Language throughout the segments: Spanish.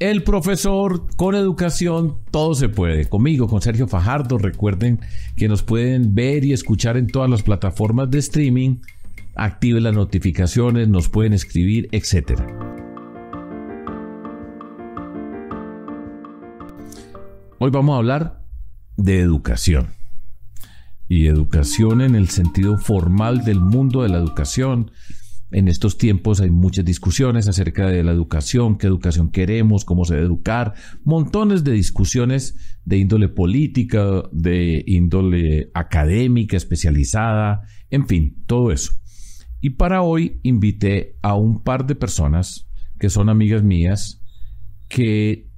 El profesor con educación, todo se puede. Conmigo, con Sergio Fajardo. Recuerden que nos pueden ver y escuchar en todas las plataformas de streaming. Activen las notificaciones, nos pueden escribir, etc. Hoy vamos a hablar de educación. Y educación en el sentido formal del mundo de la educación. En estos tiempos hay muchas discusiones acerca de la educación, qué educación queremos, cómo se debe educar, montones de discusiones de índole política, de índole académica, especializada, en fin, todo eso. Y para hoy invité a un par de personas que son amigas mías, que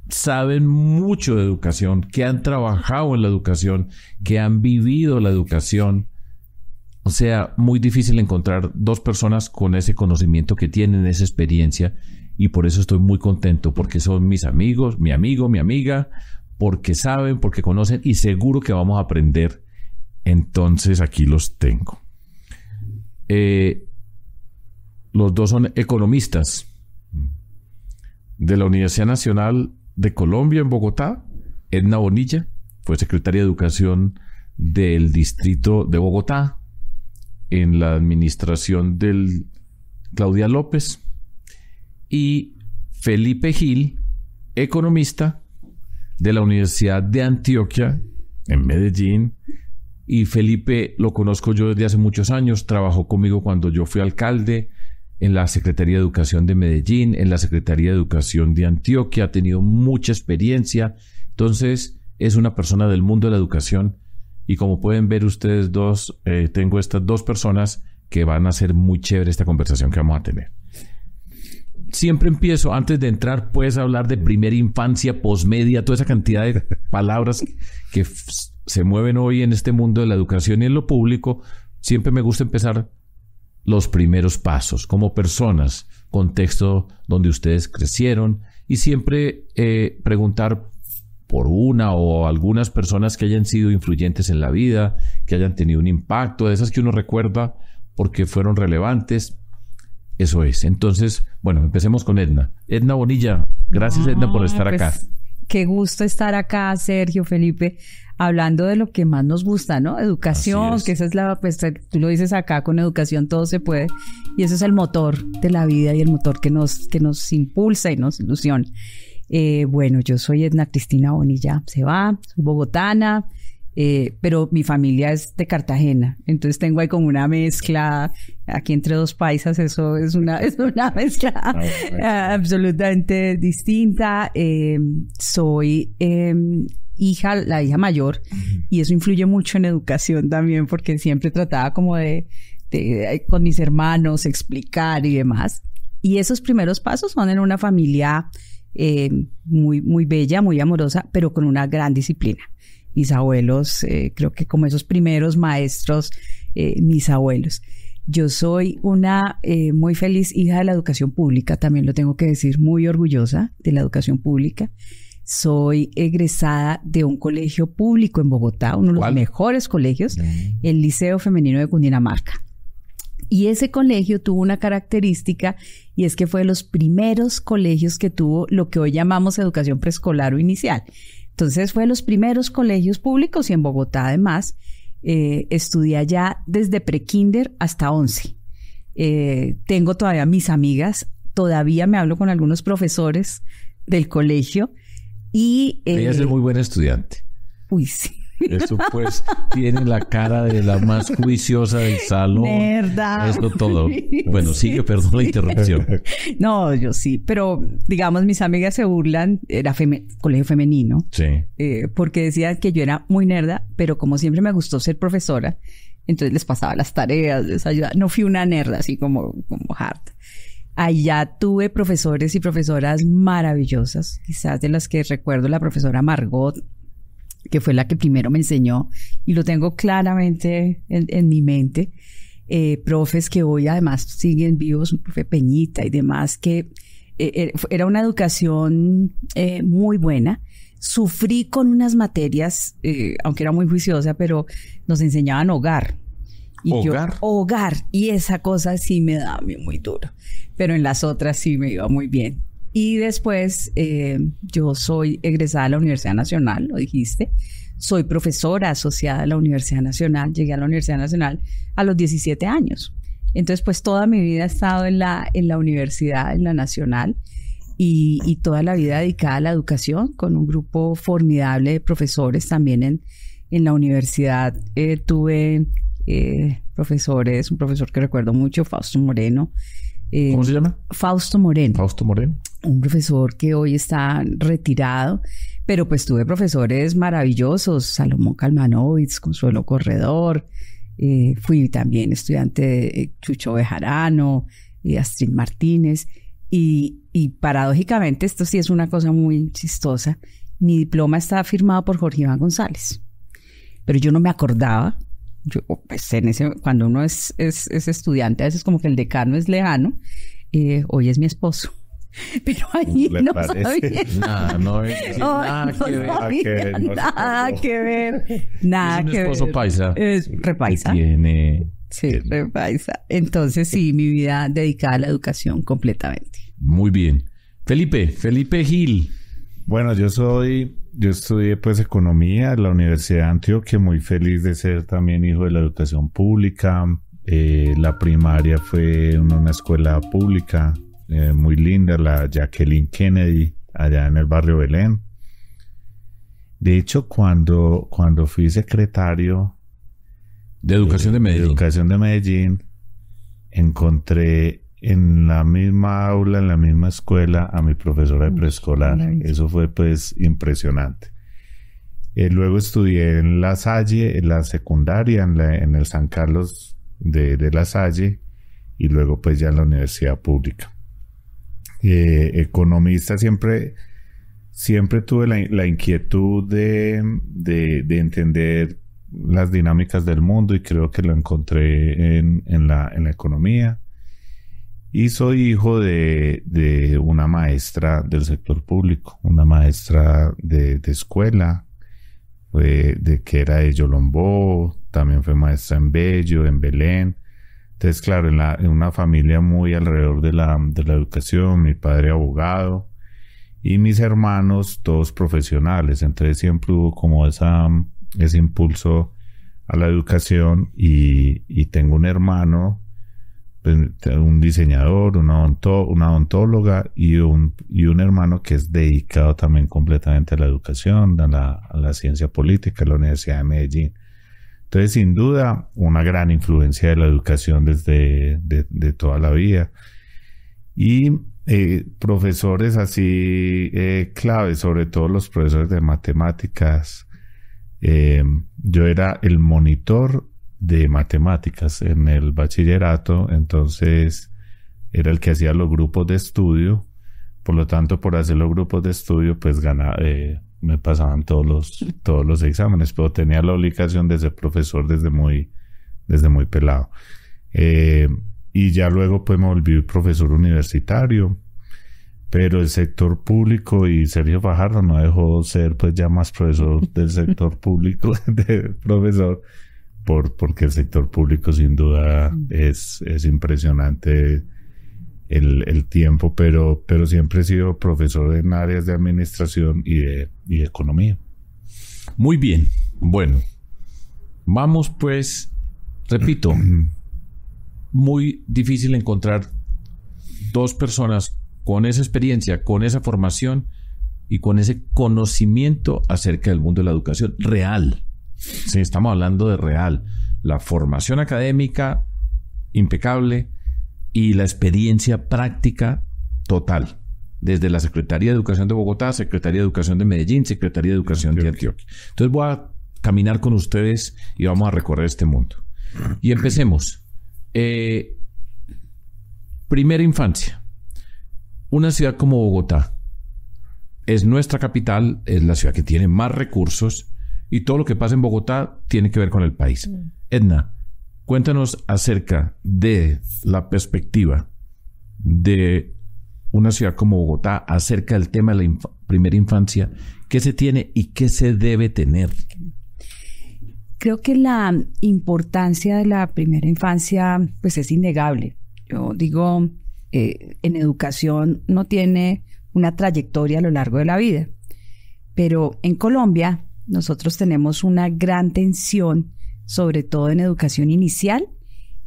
saben mucho de educación, que han trabajado en la educación, que han vivido la educación. O sea, muy difícil encontrar dos personas con ese conocimiento que tienen, esa experiencia, y por eso estoy muy contento, porque son mis amigos, mi amigo, mi amiga, porque saben, porque conocen, y seguro que vamos a aprender. Entonces aquí los tengo. Los dos son economistas de la Universidad Nacional de Colombia en Bogotá. Edna Bonilla fue secretaria de Educación del Distrito de Bogotá en la administración de Claudia López, y Felipe Gil, economista de la Universidad de Antioquia en Medellín. Y Felipe lo conozco yo desde hace muchos años, trabajó conmigo cuando yo fui alcalde en la Secretaría de Educación de Medellín, en la Secretaría de Educación de Antioquia, ha tenido mucha experiencia, entonces es una persona del mundo de la educación. Y como pueden ver ustedes dos, tengo estas dos personas que van a hacer muy chévere esta conversación que vamos a tener. Siempre empiezo, antes de entrar, puedes hablar de primera infancia, posmedia, toda esa cantidad de palabras que se mueven hoy en este mundo de la educación y en lo público. Siempre me gusta empezar los primeros pasos, como personas, contexto donde ustedes crecieron, y siempre preguntar por una o algunas personas que hayan sido influyentes en la vida, que hayan tenido un impacto, de esas que uno recuerda porque fueron relevantes. Eso es. Entonces, bueno, empecemos con Edna. Edna Bonilla, gracias Edna por estar acá. Qué gusto estar acá, Sergio, Felipe, hablando de lo que más nos gusta, ¿no? Educación, que esa es la, pues tú lo dices acá, con educación todo se puede, y eso es el motor de la vida y el motor que nos impulsa y nos ilusiona. Bueno, yo soy Edna Cristina Bonilla Cebá, soy bogotana, pero mi familia es de Cartagena, entonces tengo ahí como una mezcla aquí entre dos paisas. Eso es una mezcla absolutamente distinta. Soy la hija mayor, y eso influye mucho en educación también, porque siempre trataba como de con mis hermanos explicar y demás. Y esos primeros pasos son en una familia muy, muy bella, muy amorosa, pero con una gran disciplina. Mis abuelos, creo que como esos primeros maestros, mis abuelos. Yo soy una muy feliz hija de la educación pública, también lo tengo que decir, muy orgullosa de la educación pública. Soy egresada de un colegio público en Bogotá, uno de los mejores colegios, el Liceo Femenino de Cundinamarca. Y ese colegio tuvo una característica, y es que fue de los primeros colegios que tuvo lo que hoy llamamos educación preescolar o inicial. Entonces fue de los primeros colegios públicos, y en Bogotá además estudié allá desde prekinder hasta 11. Tengo todavía mis amigas, todavía me hablo con algunos profesores del colegio. Y ella es muy buena estudiante. Uy, sí. Eso pues tiene la cara de la más juiciosa del salón. Nerda. Eso todo. Bueno, sigue, perdón la interrupción. No, yo sí, pero digamos mis amigas se burlan, era colegio femenino. Sí. Porque decían que yo era muy nerda, pero como siempre me gustó ser profesora, entonces les pasaba las tareas, les ayudaba. No fui una nerda así como hard. Allá tuve profesores y profesoras maravillosas, quizás de las que recuerdo la profesora Margot, que fue la que primero me enseñó, y lo tengo claramente en mi mente. Profes que hoy además siguen vivos, un profe Peñita y demás, que era una educación muy buena. Sufrí con unas materias, aunque era muy juiciosa, pero nos enseñaban hogar. Y hogar. Y esa cosa sí me daba a mí muy duro. Pero en las otras sí me iba muy bien. Y después yo soy egresada de la Universidad Nacional, lo dijiste. Soy profesora asociada a la Universidad Nacional. Llegué a la Universidad Nacional a los 17 años. Entonces, pues toda mi vida he estado en la universidad, en la Nacional, y toda la vida dedicada a la educación, con un grupo formidable de profesores también en la universidad. Tuve profesores, un profesor que recuerdo mucho, Fausto Moreno. ¿Cómo se llama? Fausto Moreno. Fausto Moreno. Un profesor que hoy está retirado, pero pues tuve profesores maravillosos, Salomón Kalmanovitz, Consuelo Corredor, fui también estudiante de Chucho Bejarano, Astrid Martínez, y paradójicamente, esto sí es una cosa muy chistosa, mi diploma está firmado por Jorge Iván González, pero yo no me acordaba. Pues cuando uno es estudiante, a veces como que el decano es lejano. Hoy es mi esposo. Pero allí no sabía. Nada que ver. Nada que ver. Es un esposo paisa. Es repaisa. Sí, repaisa. Entonces sí, mi vida dedicada a la educación completamente. Muy bien. Felipe Gil. Bueno, yo estudié pues economía en la Universidad de Antioquia, muy feliz de ser también hijo de la educación pública. La primaria fue en una escuela pública muy linda, la Jacqueline Kennedy, allá en el barrio Belén. De hecho, cuando fui secretario de Educación de Medellín, encontré en la misma aula, en la misma escuela, a mi profesora de preescolar. Eso fue pues impresionante. Luego estudié en La Salle, en la secundaria, en el San Carlos de La Salle, y luego pues ya en la universidad pública. Economista, siempre tuve la inquietud de entender las dinámicas del mundo, y creo que lo encontré en la economía. Y soy hijo de una maestra del sector público, una maestra de escuela, que era de Yolombó, también fue maestra en Bello, en Belén. Entonces, claro, en una familia muy alrededor de la educación, mi padre abogado y mis hermanos todos profesionales. Entonces siempre hubo como ese impulso a la educación, y tengo un hermano, un diseñador, una odontóloga y un hermano que es dedicado también completamente a la educación, a la ciencia política, a la Universidad de Medellín. Entonces, sin duda, una gran influencia de la educación desde de toda la vida. Y profesores así clave, sobre todo los profesores de matemáticas. Yo era el monitor de matemáticas en el bachillerato, entonces era el que hacía los grupos de estudio. Por lo tanto, por hacer los grupos de estudio, pues me pasaban todos los exámenes, pero tenía la obligación de ser profesor desde muy pelado. Y ya luego pues me volví profesor universitario, pero el sector público, y Sergio Fajardo no dejó ser pues ya más profesor del sector público, de profesor, porque el sector público sin duda es impresionante el tiempo, pero siempre he sido profesor en áreas de administración y de economía. Muy bien. Bueno, vamos pues, repito, muy difícil encontrar dos personas con esa experiencia, con esa formación y con ese conocimiento acerca del mundo de la educación real. Sí, estamos hablando de real. La formación académica impecable y la experiencia práctica total. Desde la Secretaría de Educación de Bogotá, Secretaría de Educación de Medellín, Secretaría de Educación de Antioquia. Entonces voy a caminar con ustedes y vamos a recorrer este mundo. Y empecemos. Primera infancia. Una ciudad como Bogotá es nuestra capital, es la ciudad que tiene más recursos, y todo lo que pasa en Bogotá tiene que ver con el país. Edna, cuéntanos acerca de la perspectiva de una ciudad como Bogotá acerca del tema de la primera infancia. ¿Qué se tiene y qué se debe tener? Creo que la importancia de la primera infancia pues es innegable. Yo digo, en educación no tiene una trayectoria a lo largo de la vida. Pero en Colombia nosotros tenemos una gran tensión, sobre todo en educación inicial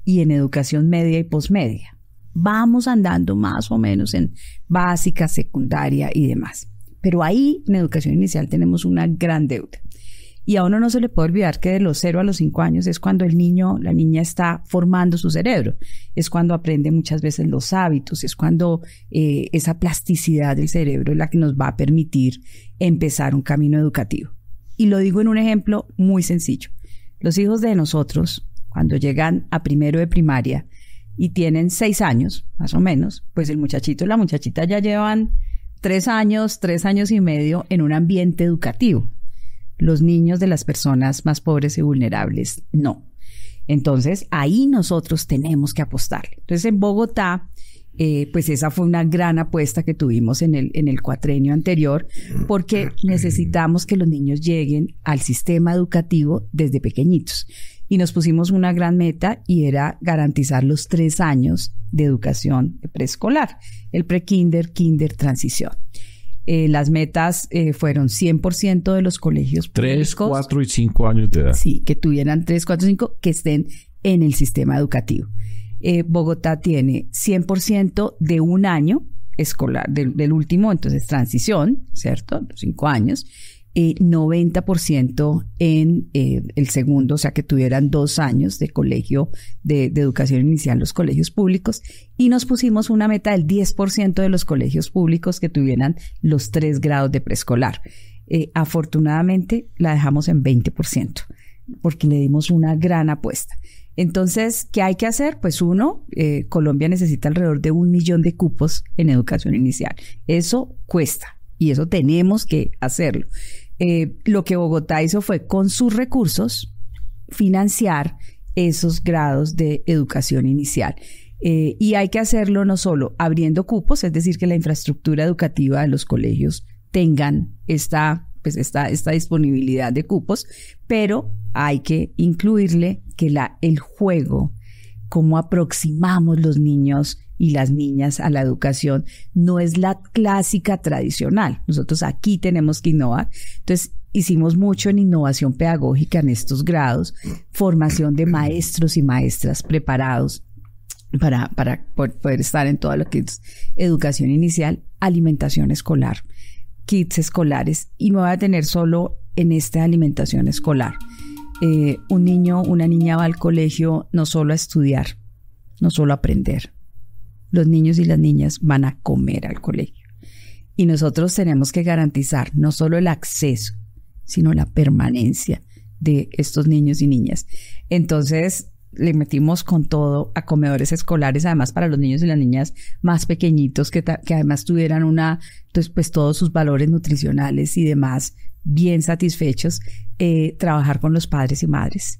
y en educación media y posmedia. Vamos andando más o menos en básica, secundaria y demás. Pero ahí en educación inicial tenemos una gran deuda. Y a uno no se le puede olvidar que de los 0 a los 5 años es cuando el niño, la niña está formando su cerebro. Es cuando aprende muchas veces los hábitos, es cuando esa plasticidad del cerebro es la que nos va a permitir empezar un camino educativo. Y lo digo en un ejemplo muy sencillo. Los hijos de nosotros, cuando llegan a primero de primaria y tienen 6 años, más o menos, pues el muchachito y la muchachita ya llevan 3 años y medio en un ambiente educativo. Los niños de las personas más pobres y vulnerables, no. Entonces, ahí nosotros tenemos que apostarle. Entonces, en Bogotá, pues esa fue una gran apuesta que tuvimos en el cuatrenio anterior, porque necesitamos que los niños lleguen al sistema educativo desde pequeñitos. Y nos pusimos una gran meta y era garantizar los 3 años de educación preescolar, el prekinder, kinder, transición. Las metas fueron 100% de los colegios 3, públicos. 4 y 5 años de edad. Sí, que tuvieran 3, 4, 5, que estén en el sistema educativo. Bogotá tiene 100% de un año escolar, del último, entonces transición, ¿cierto? 5 años. 90% en el segundo, o sea que tuvieran 2 años de colegio de educación inicial los colegios públicos, y nos pusimos una meta del 10% de los colegios públicos que tuvieran los 3 grados de preescolar. Afortunadamente la dejamos en 20% porque le dimos una gran apuesta. Entonces, ¿qué hay que hacer? Pues uno, Colombia necesita alrededor de 1 millón de cupos en educación inicial. Eso cuesta y eso tenemos que hacerlo. Lo que Bogotá hizo fue, con sus recursos, financiar esos grados de educación inicial. Y hay que hacerlo no solo abriendo cupos, es decir, que la infraestructura educativa de los colegios tengan esta disponibilidad de cupos, pero hay que incluirle que el juego, cómo aproximamos los niños y las niñas a la educación, no es la clásica tradicional. Nosotros aquí tenemos que innovar. Entonces, hicimos mucho en innovación pedagógica en estos grados, formación de maestros y maestras preparados para poder estar en todo lo que es educación inicial, alimentación escolar, kits escolares, y me voy a detener solo en esta alimentación escolar. Un niño, una niña va al colegio no solo a estudiar, no solo a aprender. Los niños y las niñas van a comer al colegio. Y nosotros tenemos que garantizar no solo el acceso, sino la permanencia de estos niños y niñas. Entonces, le metimos con todo a comedores escolares, además para los niños y las niñas más pequeñitos, que además tuvieran entonces, pues todos sus valores nutricionales y demás bien satisfechos, trabajar con los padres y madres.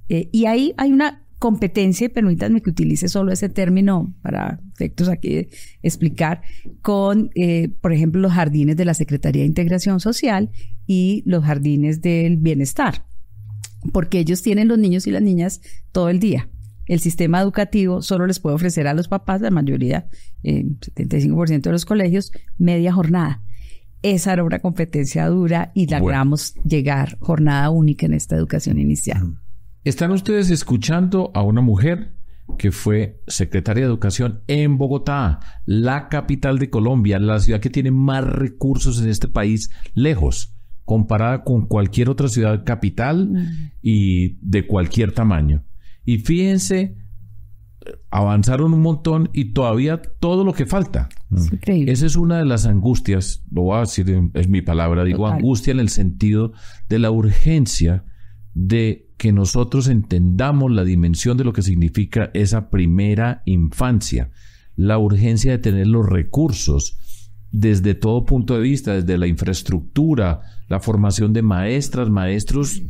Y ahí hay una competencia, y permítanme que utilice solo ese término para efectos aquí de explicar, con, por ejemplo, los jardines de la Secretaría de Integración Social y los jardines del bienestar, porque ellos tienen los niños y las niñas todo el día. El sistema educativo solo les puede ofrecer a los papás, la mayoría, 75% de los colegios, media jornada. Esa era una competencia dura y logramos llegar jornada única en esta educación inicial. Están ustedes escuchando a una mujer que fue secretaria de Educación en Bogotá, la capital de Colombia, la ciudad que tiene más recursos en este país, lejos, comparada con cualquier otra ciudad capital y de cualquier tamaño. Y fíjense, avanzaron un montón y todavía todo lo que falta. Es increíble. Esa es una de las angustias, lo voy a decir, es mi palabra, digo total. Angustia en el sentido de la urgencia de que nosotros entendamos la dimensión de lo que significa esa primera infancia, la urgencia de tener los recursos desde todo punto de vista, desde la infraestructura, la formación de maestras, maestros,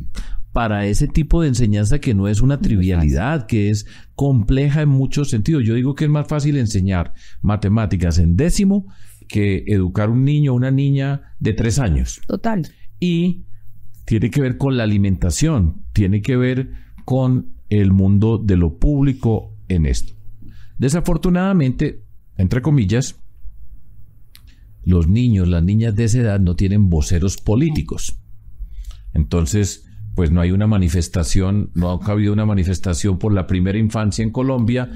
para ese tipo de enseñanza que no es una trivialidad, que es compleja en muchos sentidos. Yo digo que es más fácil enseñar matemáticas en 10º que educar un niño o una niña de 3 años. Total. Y tiene que ver con la alimentación, tiene que ver con el mundo de lo público en esto. Desafortunadamente, entre comillas, los niños, las niñas de esa edad no tienen voceros políticos. Entonces, pues no hay una manifestación, no ha habido una manifestación por la primera infancia en Colombia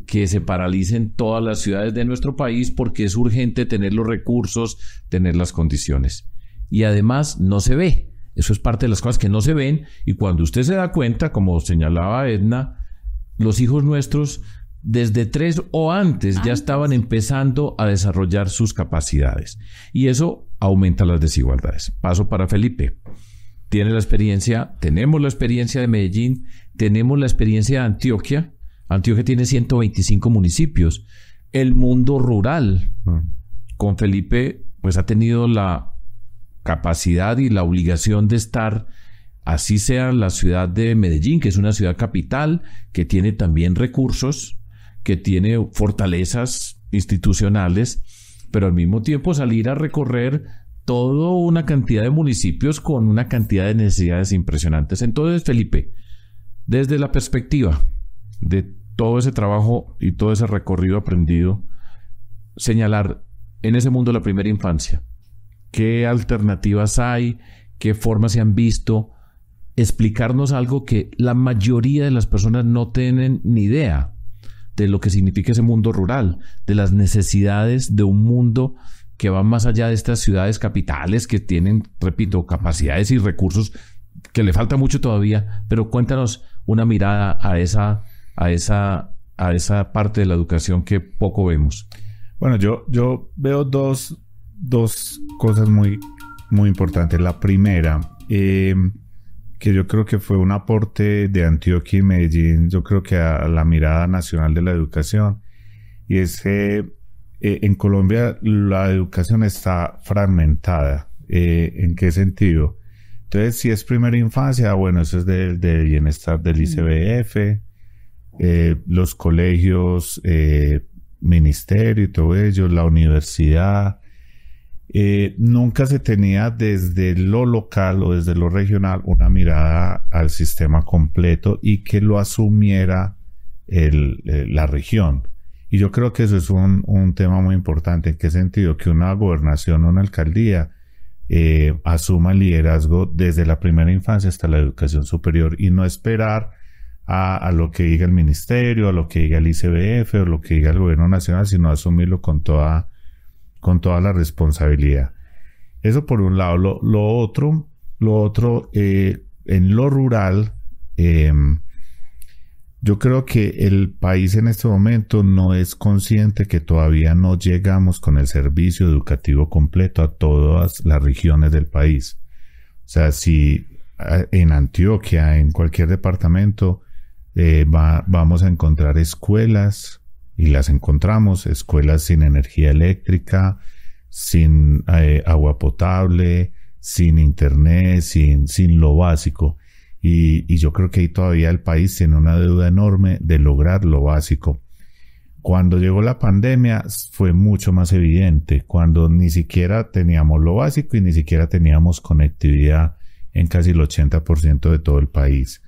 que se paralicen todas las ciudades de nuestro país porque es urgente tener los recursos, tener las condiciones. Y además no se ve. Eso es parte de las cosas que no se ven, y cuando usted se da cuenta, como señalaba Edna, los hijos nuestros desde 3 o antes ya estaban empezando a desarrollar sus capacidades. Y eso aumenta las desigualdades. Paso para Felipe. Tenemos la experiencia de Medellín, tenemos la experiencia de Antioquia. Antioquia tiene 125 municipios. El mundo rural, con Felipe, pues ha tenido la capacidad y la obligación de estar, así sea la ciudad de Medellín, que es una ciudad capital, que tiene también recursos, que tiene fortalezas institucionales, pero al mismo tiempo salir a recorrer toda una cantidad de municipios con una cantidad de necesidades impresionantes. Entonces, Felipe, desde la perspectiva de todo ese trabajo y todo ese recorrido aprendido, señalar en ese mundo de la primera infancia, ¿qué alternativas hay? ¿Qué formas se han visto? Explicarnos algo que la mayoría de las personas no tienen ni idea de lo que significa ese mundo rural, de las necesidades de un mundo que va más allá de estas ciudades capitales que tienen, repito, capacidades y recursos que le falta mucho todavía, pero cuéntanos una mirada a esa parte de la educación que poco vemos. Bueno, yo veo dos cosas muy, muy importantes. La primera, que yo creo que fue un aporte de Antioquia y Medellín, yo creo que a la mirada nacional de la educación, y es que en Colombia la educación está fragmentada. ¿En qué sentido? Entonces, si es primera infancia, bueno, eso es de bienestar del ICBF, los colegios, ministerio y todo ello, la universidad. Nunca se tenía desde lo local o desde lo regional una mirada al sistema completo y que lo asumiera la región. Y yo creo que eso es un tema muy importante. ¿En qué sentido? Que una gobernación o una alcaldía asuma el liderazgo desde la primera infancia hasta la educación superior y no esperar a lo que diga el ministerio, a lo que diga el ICBF o lo que diga el gobierno nacional, sino asumirlo con toda la responsabilidad. Eso por un lado. Lo otro, en lo rural, yo creo que el país en este momento no es consciente que todavía no llegamos con el servicio educativo completo a todas las regiones del país. O sea, si en Antioquia, en cualquier departamento, vamos a encontrar escuelas, y las encontramos, escuelas sin energía eléctrica, sin agua potable, sin internet, sin lo básico. Y yo creo que ahí todavía el país tiene una deuda enorme de lograr lo básico. Cuando llegó la pandemia fue mucho más evidente, cuando ni siquiera teníamos lo básico y ni siquiera teníamos conectividad en casi el 80% de todo el país.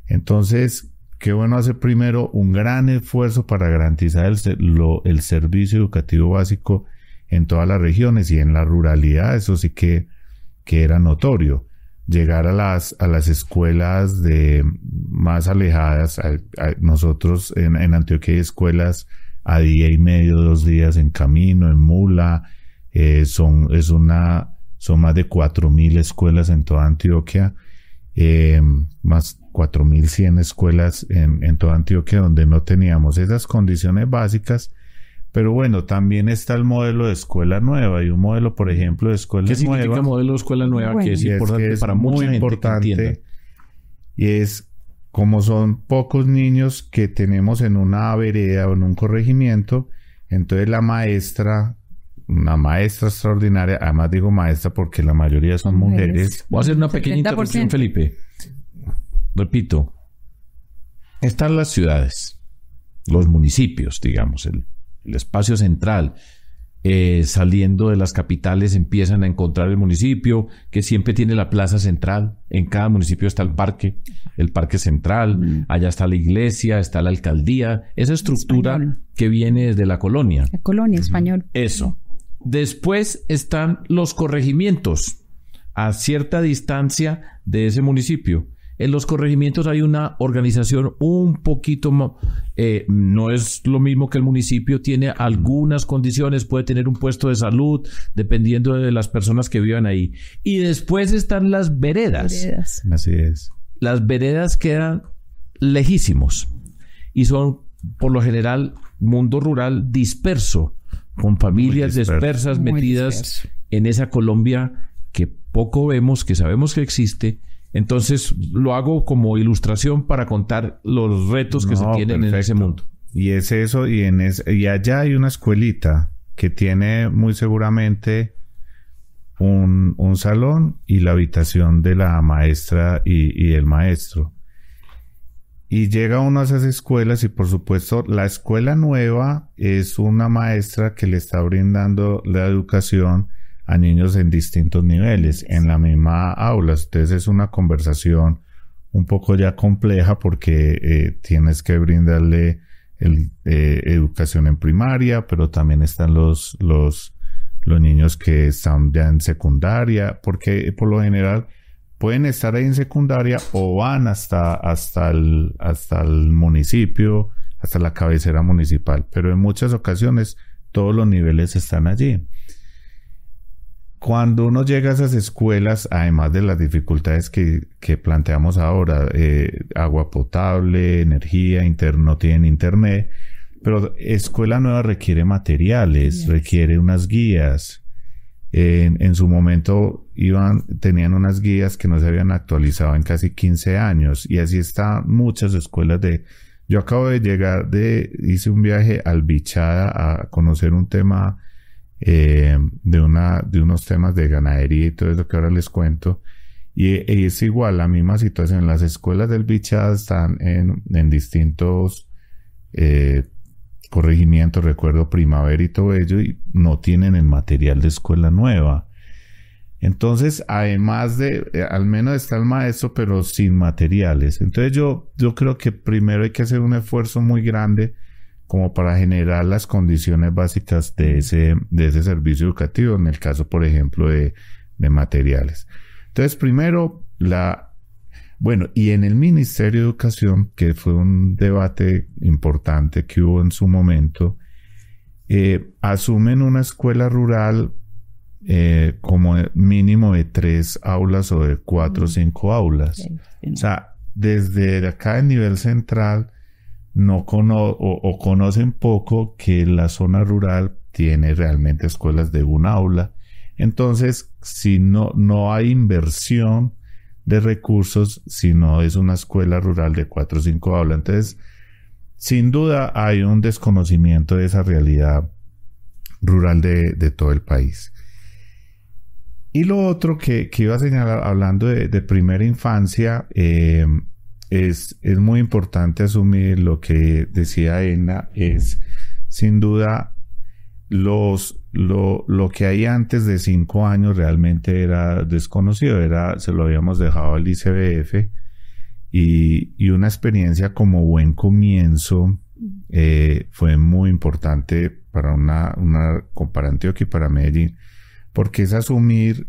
Entonces, qué bueno hacer primero un gran esfuerzo para garantizar el servicio educativo básico en todas las regiones, y en la ruralidad eso sí que era notorio. Llegar a las escuelas más alejadas. Nosotros en Antioquia hay escuelas a día y medio, 2 días en camino, en mula. Son más de 4.000 escuelas en toda Antioquia. Más 4.100 escuelas en toda Antioquia donde no teníamos esas condiciones básicas. Pero bueno, también está el modelo de escuela nueva. Hay un modelo, por ejemplo, de escuela nueva. ¿Qué significa modelo de escuela nueva? Bueno, que es importante para mucha gente que entienda. Y es, como son pocos niños que tenemos en una vereda o en un corregimiento, entonces la maestra, una maestra extraordinaria, además digo maestra porque la mayoría son mujeres. Voy a hacer una pequeña interrupción, Felipe. Repito, están las ciudades, los municipios, digamos, el espacio central. Saliendo de las capitales empiezan a encontrar el municipio, que siempre tiene la plaza central. En cada municipio está el parque central. Allá está la iglesia, está la alcaldía. Esa estructura español que viene desde la colonia. La colonia español. Eso. Después están los corregimientos a cierta distancia de ese municipio. En los corregimientos hay una organización un poquito, no es lo mismo que el municipio, tiene algunas condiciones, puede tener un puesto de salud, dependiendo de las personas que vivan ahí. Y después están las veredas. Así es. Las veredas quedan lejísimos y son, por lo general, mundo rural disperso, con familias dispersas metidas en esa Colombia que poco vemos, que sabemos que existe. Entonces lo hago como ilustración para contar los retos que se tienen en ese mundo. Y es eso, y allá hay una escuelita que tiene muy seguramente un salón y la habitación de la maestra y el maestro. Y llega uno a esas escuelas y por supuesto la escuela nueva es una maestra que le está brindando la educación a niños en distintos niveles, en la misma aula. Entonces es una conversación un poco ya compleja porque tienes que brindarle educación en primaria, pero también están los niños que están ya en secundaria, porque por lo general pueden estar ahí en secundaria o van hasta el municipio, hasta la cabecera municipal, pero en muchas ocasiones todos los niveles están allí. Cuando uno llega a esas escuelas, además de las dificultades que planteamos ahora, agua potable, energía, no tienen internet, pero escuela nueva requiere materiales, requiere unas guías. En su momento tenían unas guías que no se habían actualizado en casi 15 años, y así están muchas escuelas Yo acabo de llegar hice un viaje al Bichada a conocer un tema de unos temas de ganadería y todo eso que ahora les cuento, y es igual, la misma situación. Las escuelas del Bichada están en distintos corregimientos, recuerdo Primavera y todo ello, y no tienen el material de escuela nueva. Entonces, además al menos está el maestro, pero sin materiales. Entonces yo creo que primero hay que hacer un esfuerzo muy grande como para generar las condiciones básicas de ese servicio educativo, en el caso, por ejemplo, de materiales. Entonces, primero, y en el Ministerio de Educación, que fue un debate importante que hubo en su momento, asumen una escuela rural como mínimo de 3 aulas o de 4 o 5 aulas. O sea, desde acá en nivel central, conocen poco que la zona rural tiene realmente escuelas de 1 aula. Entonces, si no hay inversión de recursos, si no es una escuela rural de 4 o 5 aulas. Entonces, sin duda hay un desconocimiento de esa realidad rural de todo el país. Y lo otro que iba a señalar, hablando de primera infancia, es muy importante asumir lo que decía Edna, es sin duda lo que hay antes de 5 años realmente era desconocido, se lo habíamos dejado al ICBF, y una experiencia como buen comienzo fue muy importante para para Antioquia y para Medellín, porque es asumir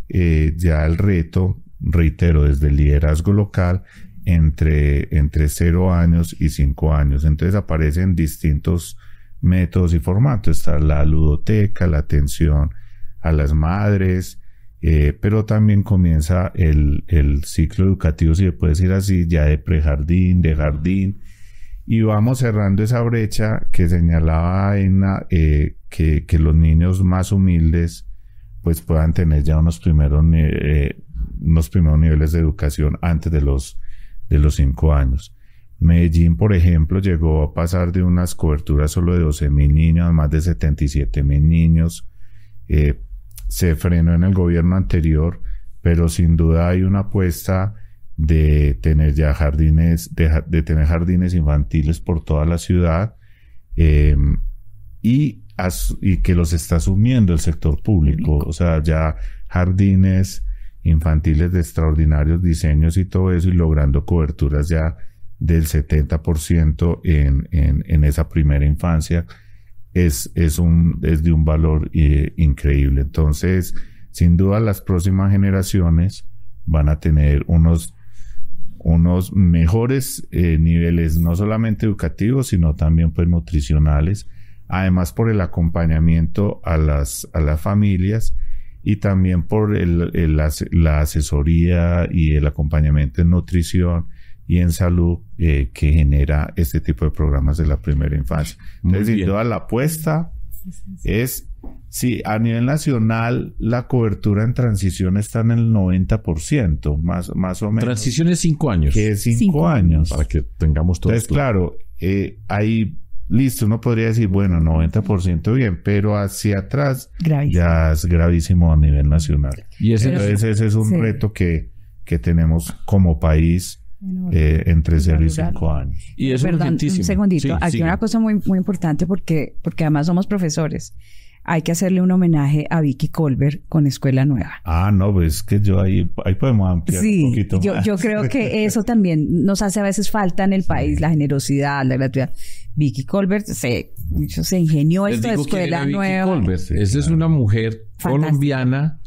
ya el reto, reitero, desde el liderazgo local, entre 0 años y 5 años. Entonces aparecen distintos métodos y formatos. Está la ludoteca, la atención a las madres, pero también comienza el ciclo educativo, si se puede decir así, ya de prejardín, de jardín, y vamos cerrando esa brecha que señalaba Edna, que los niños más humildes pues puedan tener ya unos primeros niveles de educación antes de los 5 años. Medellín, por ejemplo, llegó a pasar de unas coberturas solo de 12.000 niños a más de 77.000 niños. Se frenó en el gobierno anterior, pero sin duda hay una apuesta de tener ya jardines, de tener jardines infantiles por toda la ciudad, y que los está asumiendo el sector público. O sea, ya jardines infantiles de extraordinarios diseños y todo eso, y logrando coberturas ya del 70% en esa primera infancia, es de un valor increíble. Entonces, sin duda, las próximas generaciones van a tener unos mejores niveles, no solamente educativos, sino también pues nutricionales, además por el acompañamiento a las familias y también por la asesoría y el acompañamiento en nutrición y en salud que genera este tipo de programas de la primera infancia. Entonces, sin duda, la apuesta es, sí, a nivel nacional la cobertura en transición está en el 90%, más o menos. Transición es 5 años. Que es 5 años. Para que tengamos todo. Entonces, claro, ahí, listo, uno podría decir, bueno, 90% bien, pero hacia atrás ya es gravísimo a nivel nacional. Y entonces ese es un reto que tenemos como país entre 0 y 5 años. Y es urgentísimo. Un segundito, sí, aquí una cosa muy, muy importante porque además somos profesores. Hay que hacerle un homenaje a Vicky Colbert con Escuela Nueva. No, pues es que yo ahí podemos ampliar un poquito más. Yo creo que eso también nos hace a veces falta en el país, la generosidad, la gratuidad. Vicky Colbert se ingenió esto de Escuela Nueva. Esa es una mujer colombiana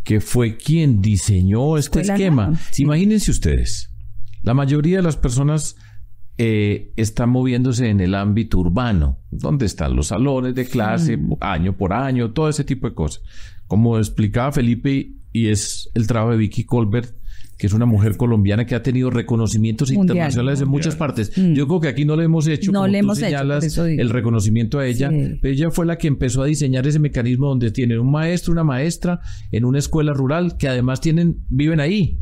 que fue quien diseñó este esquema. Sí. Imagínense ustedes. La mayoría de las personas están moviéndose en el ámbito urbano, donde están los salones de clase, año por año, todo ese tipo de cosas. Como explicaba Felipe, y es el trabajo de Vicky Colbert, que es una mujer colombiana que ha tenido reconocimientos internacionales en muchas partes. Yo creo que aquí no le hemos hecho, como tú señalas, el reconocimiento a ella. Sí. Pero ella fue la que empezó a diseñar ese mecanismo donde tienen un maestro, una maestra, en una escuela rural, que además viven ahí.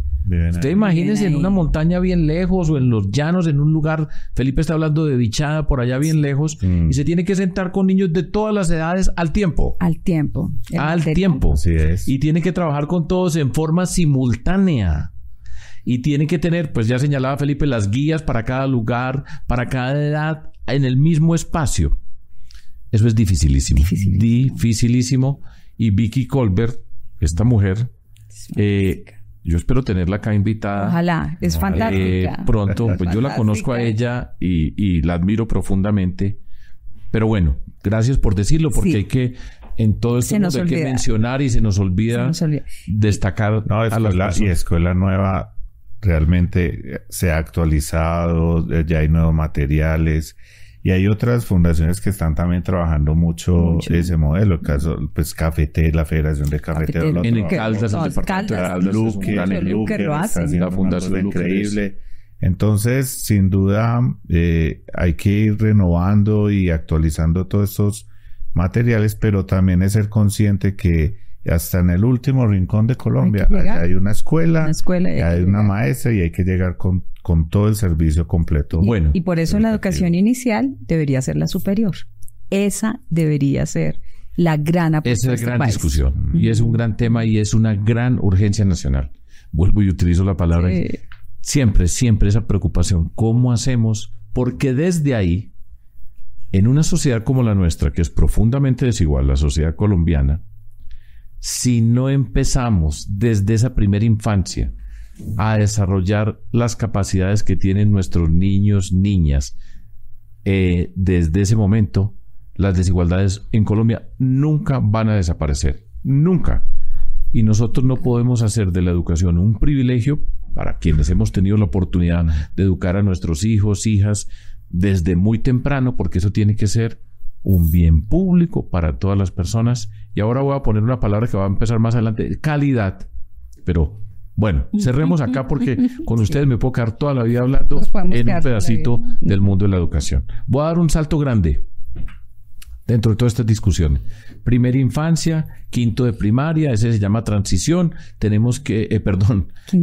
Usted imagínese en una montaña bien lejos o en los llanos, en un lugar, Felipe está hablando de Bichada, por allá bien lejos, y se tiene que sentar con niños de todas las edades al tiempo. Al tiempo. Así es. Y tiene que trabajar con todos en forma simultánea. Y tiene que tener, pues ya señalaba Felipe, las guías para cada lugar, para cada edad, en el mismo espacio. Eso es dificilísimo. Dificilísimo. Y Vicky Colbert, esta mujer, yo espero tenerla acá invitada. Ojalá, es fantástica. Pronto, pues yo la conozco a ella y la admiro profundamente. Pero bueno, gracias por decirlo, porque hay que, en todo esto hay que mencionar y se nos olvida destacar a las personas. Y Escuela Nueva realmente se ha actualizado, ya hay nuevos materiales. Y hay otras fundaciones que están también trabajando mucho ese modelo. El caso, pues, la Federación de Cafeteros. En Caldas, el departamento de Caldas. Luque lo hace. La Fundación increíble. Entonces, sin duda, hay que ir renovando y actualizando todos estos materiales, pero también es ser consciente que hasta en el último rincón de Colombia hay una escuela y hay una maestra y hay que llegar con todo el servicio completo. Y por eso la educación inicial debería ser la superior. Esa debería ser la gran apuesta. Esa es la gran discusión. Y es un gran tema y es una gran urgencia nacional. Vuelvo y utilizo la palabra. Siempre esa preocupación. ¿Cómo hacemos? Porque desde ahí, en una sociedad como la nuestra, que es profundamente desigual, la sociedad colombiana, si no empezamos desde esa primera infancia a desarrollar las capacidades que tienen nuestros niños, niñas, desde ese momento, las desigualdades en Colombia nunca van a desaparecer. Nunca. Y nosotros no podemos hacer de la educación un privilegio para quienes hemos tenido la oportunidad de educar a nuestros hijos, hijas, desde muy temprano, porque eso tiene que ser un bien público para todas las personas. Y ahora voy a poner una palabra que va a empezar más adelante: calidad. Pero bueno, cerremos acá porque con ustedes me puedo quedar toda la vida hablando en un pedacito del mundo de la educación. Voy a dar un salto grande dentro de toda esta discusión. Primera infancia, quinto de primaria, ese se llama transición. Tenemos que,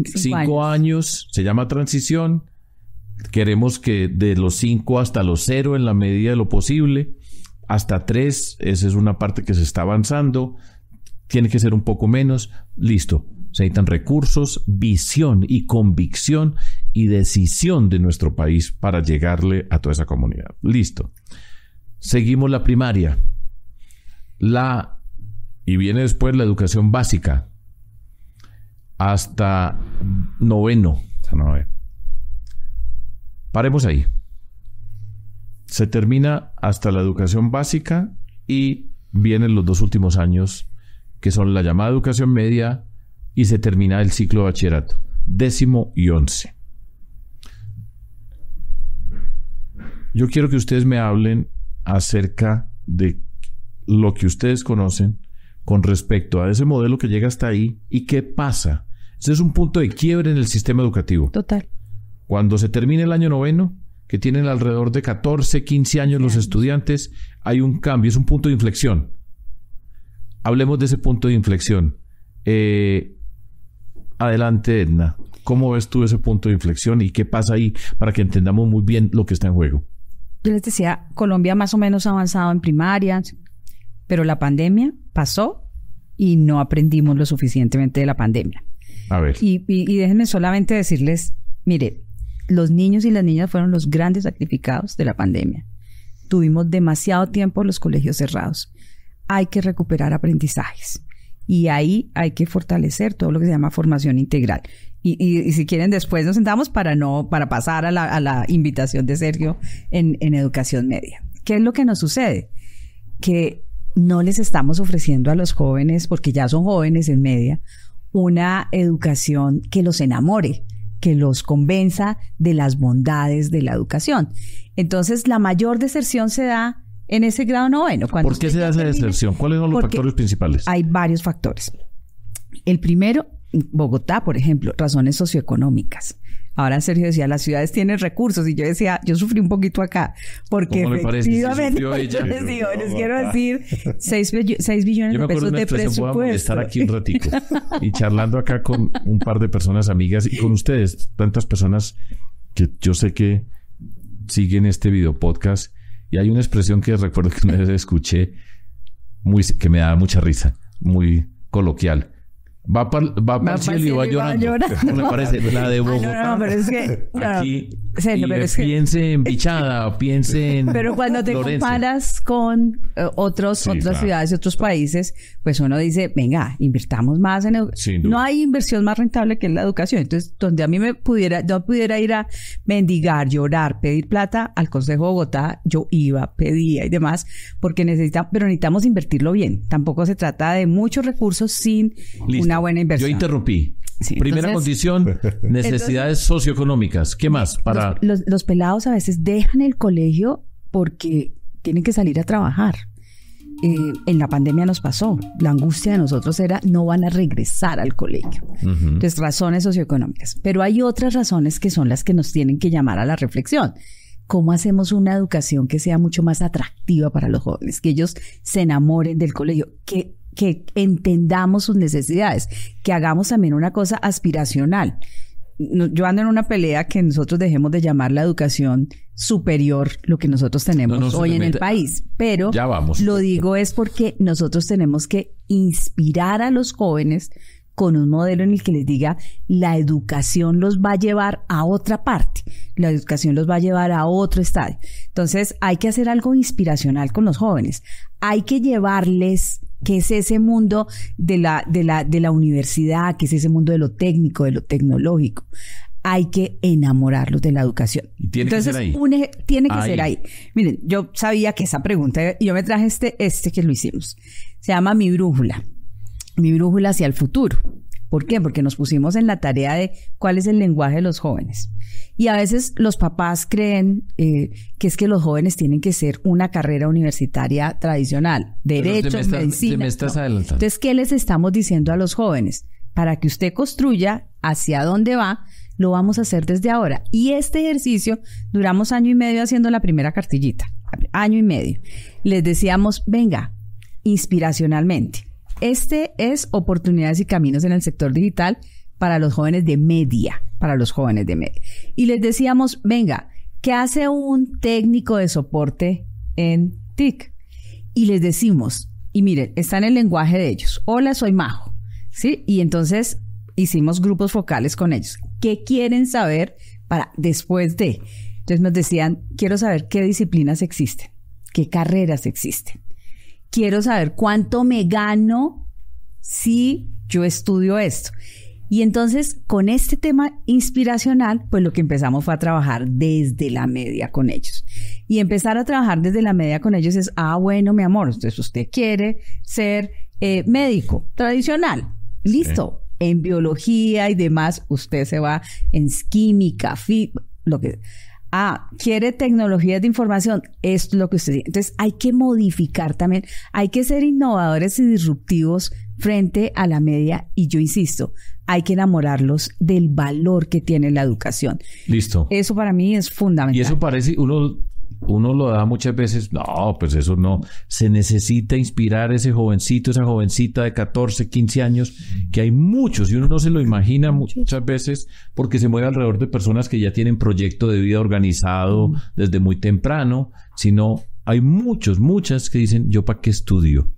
5 años se llama transición. Queremos que de los 5 hasta los 0 en la medida de lo posible. Hasta 3, esa es una parte que se está avanzando. Tiene que ser un poco menos. Listo. Se necesitan recursos, visión y convicción y decisión de nuestro país para llegarle a toda esa comunidad. Listo. Seguimos la primaria. Y viene después la educación básica. Hasta 9º. Paremos ahí. Se termina hasta la educación básica y vienen los 2 últimos años, que son la llamada educación media, y se termina el ciclo de bachillerato, 10º y 11. Yo quiero que ustedes me hablen acerca de lo que ustedes conocen con respecto a ese modelo que llega hasta ahí y qué pasa. Ese es un punto de quiebre en el sistema educativo. Total. Cuando se termine el año 9º, que tienen alrededor de 14, 15 años los estudiantes, hay un cambio, es un punto de inflexión. Hablemos de ese punto de inflexión. Adelante, Edna. ¿Cómo ves tú ese punto de inflexión y qué pasa ahí para que entendamos muy bien lo que está en juego? Yo les decía, Colombia más o menos ha avanzado en primaria, pero la pandemia pasó y no aprendimos lo suficientemente de la pandemia. A ver. Y déjenme solamente decirles, mire, los niños y las niñas fueron los grandes sacrificados de la pandemia. Tuvimos demasiado tiempo los colegios cerrados. Hay que recuperar aprendizajes. Y ahí hay que fortalecer todo lo que se llama formación integral. Y si quieren, después nos sentamos para pasar a la invitación de Sergio en educación media. ¿Qué es lo que nos sucede? Que no les estamos ofreciendo a los jóvenes, porque ya son jóvenes en media, una educación que los enamore, que los convenza de las bondades de la educación. Entonces, la mayor deserción se da en ese grado 9. ¿Por qué se da esa deserción? ¿Cuáles son los factores principales? Hay varios factores. El primero, Bogotá, por ejemplo, razones socioeconómicas. Ahora Sergio decía, las ciudades tienen recursos, y yo decía, yo sufrí un poquito acá, porque efectivamente, les quiero decir, 6 billones de pesos de presupuesto. Voy a estar aquí un ratico y charlando acá con un par de personas amigas y con ustedes, tantas personas que yo sé que siguen este video podcast, y hay una expresión que recuerdo que una vez escuché que me daba mucha risa, muy coloquial. Va para el cielo y va llorando. Me parece la de Bogotá. No, pero es que... Aquí, piense en Bichada, piense en Pero cuando te comparas con otras ciudades y otros países, pues uno dice, venga, invirtamos más en educación. No hay inversión más rentable que en la educación. Entonces, donde a mí yo pudiera ir a mendigar, llorar, pedir plata al Consejo de Bogotá, yo iba, pedía y demás, porque necesitamos invertirlo bien. Tampoco se trata de muchos recursos sin una buena inversión. Yo interrumpí. Sí, primera condición, necesidades socioeconómicas. ¿Qué más? Los pelados a veces dejan el colegio porque tienen que salir a trabajar. En la pandemia nos pasó. La angustia de nosotros era no van a regresar al colegio. Entonces, razones socioeconómicas. Pero hay otras razones que son las que nos tienen que llamar a la reflexión. ¿Cómo hacemos una educación que sea mucho más atractiva para los jóvenes? Que ellos se enamoren del colegio, que entendamos sus necesidades, que hagamos también una cosa aspiracional. Yo ando en una pelea que nosotros dejemos de llamar la educación superior lo que nosotros tenemos hoy en el país, pero ya vamos. Lo digo es porque nosotros tenemos que inspirar a los jóvenes con un modelo en el que les diga, la educación los va a llevar a otra parte, la educación los va a llevar a otro estadio. Entonces hay que hacer algo inspiracional con los jóvenes, hay que llevarles que es ese mundo de la universidad, que es ese mundo de lo técnico, de lo tecnológico. Hay que enamorarlos de la educación. Tiene que ser ahí. Tiene que ser ahí. Miren, yo sabía que esa pregunta, y yo me traje este que lo hicimos. Se llama Mi Brújula. Mi brújula hacia el futuro. ¿Por qué? Porque nos pusimos en la tarea de cuál es el lenguaje de los jóvenes. Y a veces los papás creen que es que los jóvenes tienen que ser una carrera universitaria tradicional, derecho, medicina. Me estás adelantando. Entonces, ¿qué les estamos diciendo a los jóvenes? Para que usted construya hacia dónde va, lo vamos a hacer desde ahora. Y este ejercicio, duramos 1 año y medio haciendo la primera cartillita. 1 año y medio. Les decíamos, venga, inspiracionalmente. Este es oportunidades y caminos en el sector digital para los jóvenes de media, Y les decíamos, venga, ¿qué hace un técnico de soporte en TIC? Y les decimos, y miren, está en el lenguaje de ellos. Hola, soy Majo, ¿sí? Y entonces hicimos grupos focales con ellos. ¿Qué quieren saber para después de? Entonces nos decían, quiero saber qué disciplinas existen, qué carreras existen. Quiero saber cuánto me gano si yo estudio esto. Y entonces, con este tema inspiracional, pues lo que empezamos fue a trabajar desde la media con ellos. Y empezar a trabajar desde la media con ellos es, bueno, mi amor, entonces usted quiere ser médico tradicional. Listo. Sí. En biología y demás, usted se va en química, lo que... quiere tecnologías de información, esto es lo que usted dice. Entonces hay que modificar también, hay que ser innovadores y disruptivos frente a la media, y yo insisto, hay que enamorarlos del valor que tiene la educación. Listo. Eso para mí es fundamental. Y eso parece, uno lo da muchas veces, no, pues eso no. Se necesita inspirar a ese jovencito, esa jovencita de 14, 15 años, que hay muchos, y uno no se lo imagina muchas veces, porque se mueve alrededor de personas que ya tienen proyecto de vida organizado desde muy temprano, sino hay muchas que dicen, ¿yo para qué estudio?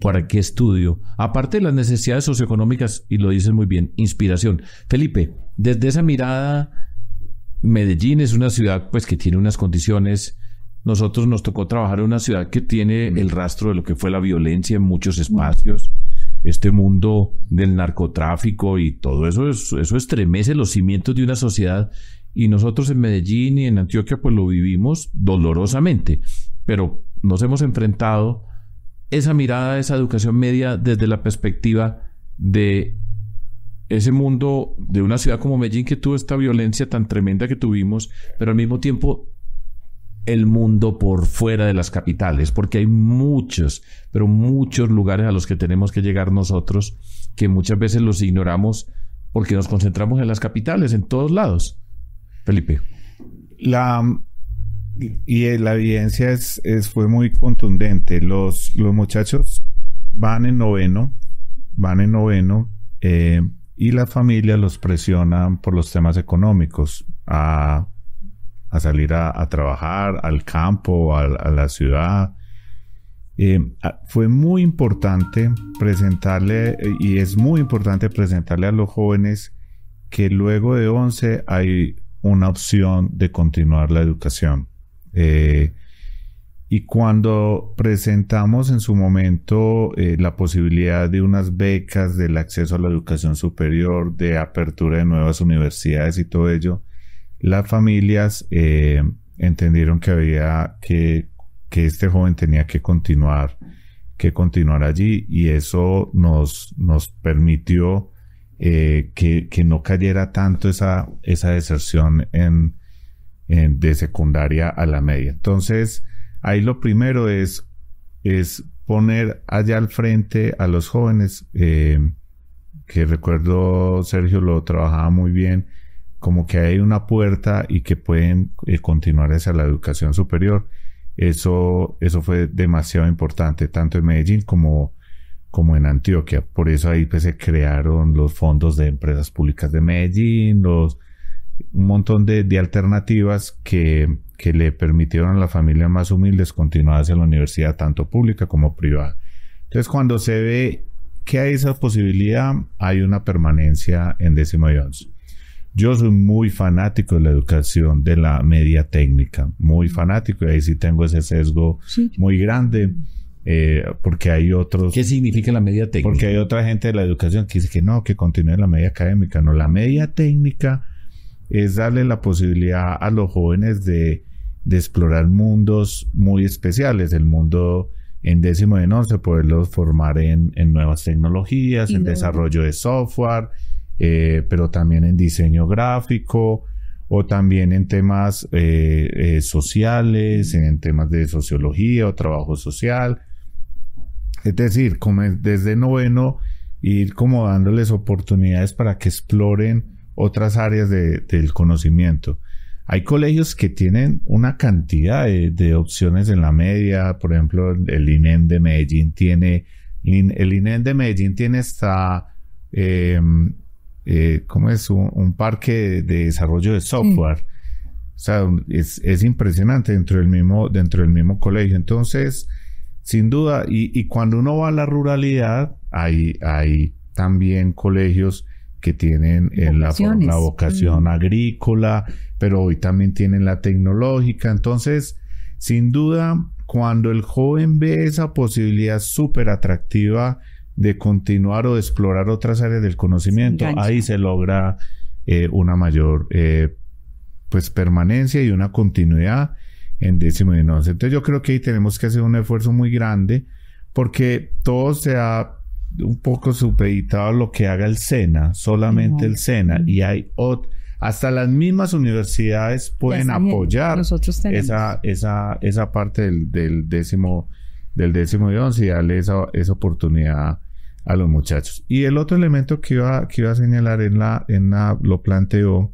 ¿Para qué estudio? Aparte de las necesidades socioeconómicas, y lo dices muy bien, inspiración. Felipe, desde esa mirada, Medellín es una ciudad pues que tiene unas condiciones. Nosotros nos tocó trabajar en una ciudad que tiene el rastro de lo que fue la violencia en muchos espacios. Este mundo del narcotráfico y todo eso estremece los cimientos de una sociedad. Y nosotros en Medellín y en Antioquia pues lo vivimos dolorosamente. Pero nos hemos enfrentado esa mirada, esa educación media desde la perspectiva de ese mundo de una ciudad como Medellín, que tuvo esta violencia tan tremenda que tuvimos, pero al mismo tiempo el mundo por fuera de las capitales, porque hay muchos lugares a los que tenemos que llegar nosotros, que muchas veces los ignoramos porque nos concentramos en las capitales, en todos lados. Felipe. La evidencia fue muy contundente. Los muchachos van en noveno, y la familia los presiona por los temas económicos a salir a trabajar al campo, a la ciudad. Fue muy importante presentarle, y es muy importante presentarle a los jóvenes que luego de 11 hay una opción de continuar la educación. Y cuando presentamos en su momento la posibilidad de unas becas, del acceso a la educación superior, de apertura de nuevas universidades y todo ello, las familias entendieron que este joven tenía que continuar allí, y eso nos permitió que no cayera tanto esa deserción de secundaria a la media. Entonces, ahí lo primero es poner allá al frente a los jóvenes, que recuerdo Sergio lo trabajaba muy bien, como que hay una puerta y que pueden continuar hacia la educación superior. Eso fue demasiado importante, tanto en Medellín como en Antioquia. Por eso ahí pues se crearon los fondos de empresas públicas de Medellín, un montón de alternativas que le permitieron a las familias más humildes continuar hacia la universidad, tanto pública como privada. Entonces, cuando se ve que hay esa posibilidad, hay una permanencia en 10º y 11. Yo soy muy fanático de la educación de la media técnica, muy fanático, y ahí sí tengo ese sesgo muy grande, porque hay otros... ¿Qué significa la media técnica? Porque hay otra gente de la educación que dice que no, que continúe la media académica. No, la media técnica es darle la posibilidad a los jóvenes de explorar mundos muy especiales. El mundo en 10º y en 11, poderlos formar en nuevas tecnologías, en desarrollo de software, pero también en diseño gráfico, o también en temas sociales, en temas de sociología o trabajo social. Es decir, como desde noveno, ir como dándoles oportunidades para que exploren otras áreas del conocimiento. Hay colegios que tienen una cantidad de opciones en la media. Por ejemplo, el INEM de Medellín tiene hasta un parque de desarrollo de software. O sea, es impresionante dentro del mismo colegio. Entonces, sin duda, y cuando uno va a la ruralidad, hay también colegios que tienen la vocación agrícola, pero hoy también tienen la tecnológica. Entonces, sin duda, cuando el joven ve esa posibilidad súper atractiva de continuar o de explorar otras áreas del conocimiento, ahí se logra una mayor pues permanencia y una continuidad en 10º y 11º. Entonces yo creo que ahí tenemos que hacer un esfuerzo muy grande porque todo se ha un poco supeditado a lo que haga el SENA, solamente el SENA, y hay hasta las mismas universidades pueden apoyar esa parte del 10º y 11 y darle esa oportunidad a los muchachos. Y el otro elemento que iba a señalar lo planteó,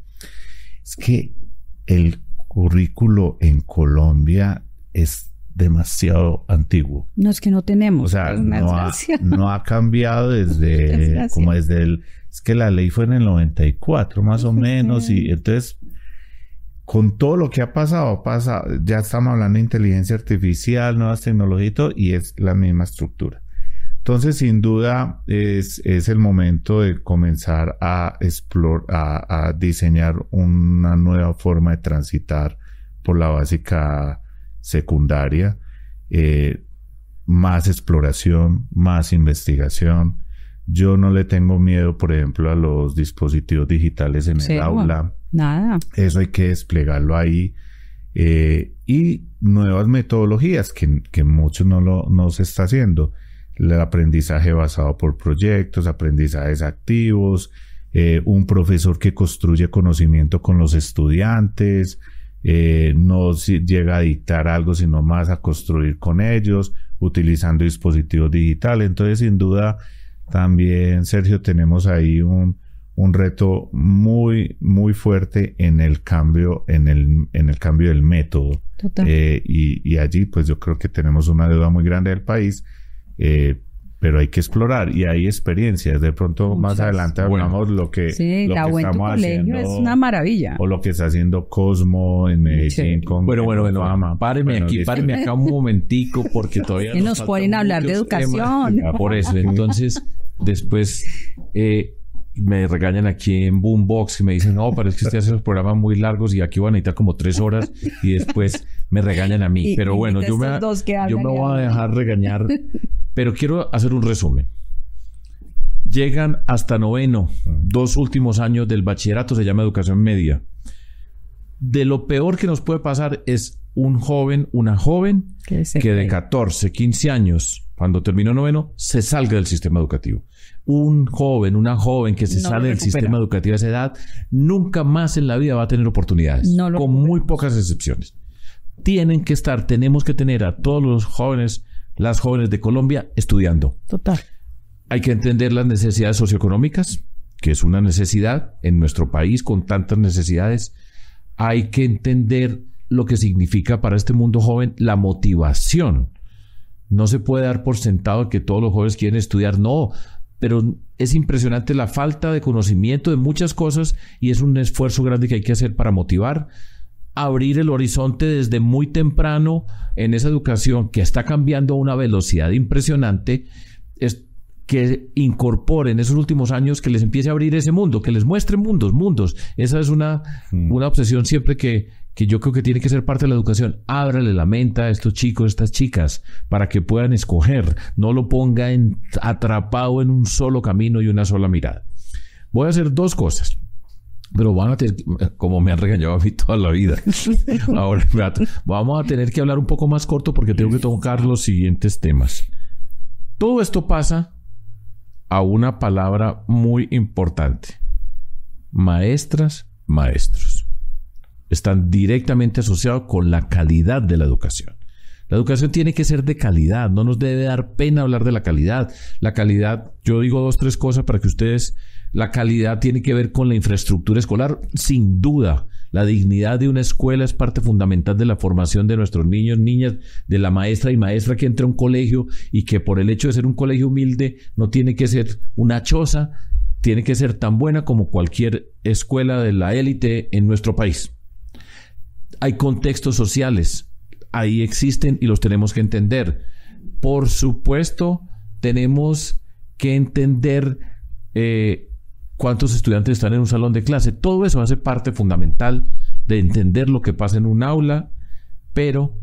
es que el currículo en Colombia es demasiado antiguo. No, es que no tenemos. O sea, no ha cambiado es que la ley fue en el 94 más o menos, y entonces con todo lo que ha pasado, ya estamos hablando de inteligencia artificial, nuevas tecnologías y todo, y es la misma estructura. Entonces, sin duda, es el momento de comenzar a diseñar una nueva forma de transitar por la básica secundaria, más exploración, más investigación. Yo no le tengo miedo, por ejemplo, a los dispositivos digitales en el aula. Nada. Eso hay que desplegarlo ahí. Y nuevas metodologías que muchos no se está haciendo. El aprendizaje basado por proyectos, aprendizajes activos, un profesor que construye conocimiento con los estudiantes, no llega a dictar algo, sino más a construir con ellos, utilizando dispositivos digitales. Entonces, sin duda, también, Sergio, tenemos ahí un reto muy, muy fuerte en el cambio, en el cambio del método. Total. Y allí, pues yo creo que tenemos una deuda muy grande del país. Pero hay que explorar y hay experiencias. De pronto más adelante hablamos lo que estamos haciendo. Es una maravilla. O lo que está haciendo Cosmo en Medellín. Bueno, páreme acá un momentico porque todavía nos ponen a hablar de educación. Por eso, entonces después me regañan aquí en Boombox y me dicen, no, pero es que usted hace los programas muy largos y aquí van a necesitar como 3 horas y después me regañan a mí. Pero bueno, yo me voy a dejar regañar. Pero quiero hacer un resumen. Llegan hasta 9º, 2 últimos años del bachillerato, se llama educación media. De lo peor que nos puede pasar es una joven que de 14, 15 años, cuando terminó 9º, se salga del sistema educativo. Una joven que se sale del sistema educativo a esa edad, nunca más en la vida va a tener oportunidades, con muy pocas excepciones. Tenemos que tener a todos los jóvenes, las jóvenes de Colombia estudiando. Total. Hay que entender las necesidades socioeconómicas, que es una necesidad en nuestro país con tantas necesidades. Hay que entender lo que significa para este mundo joven la motivación. No se puede dar por sentado que todos los jóvenes quieren estudiar, no, pero es impresionante la falta de conocimiento de muchas cosas y es un esfuerzo grande que hay que hacer para motivar. Abrir el horizonte desde muy temprano en esa educación que está cambiando a una velocidad impresionante, es que incorporen esos últimos años, que les empiece a abrir ese mundo, que les muestre mundos. Esa es una obsesión siempre que yo creo que tiene que ser parte de la educación. Ábrale la mente a estos chicos, estas chicas, para que puedan escoger. No lo ponga atrapado en un solo camino y una sola mirada. Voy a hacer 2 cosas. Pero van a tener, como me han regañado a mí toda la vida. Ahora vamos a tener que hablar un poco más corto porque tengo que tocar los siguientes temas. Todo esto pasa a una palabra muy importante. Maestras, maestros. Están directamente asociados con la calidad de la educación. La educación tiene que ser de calidad. No nos debe dar pena hablar de la calidad. La calidad, yo digo 2, 3 cosas para que ustedes... La calidad tiene que ver con la infraestructura escolar, sin duda. La dignidad de una escuela es parte fundamental de la formación de nuestros niños, niñas, de la maestra y maestra que entra a un colegio y que por el hecho de ser un colegio humilde no tiene que ser una choza, tiene que ser tan buena como cualquier escuela de la élite en nuestro país. Hay contextos sociales, ahí existen y los tenemos que entender. Por supuesto, tenemos que entender cuántos estudiantes están en un salón de clase. Todo eso hace parte fundamental de entender lo que pasa en un aula, pero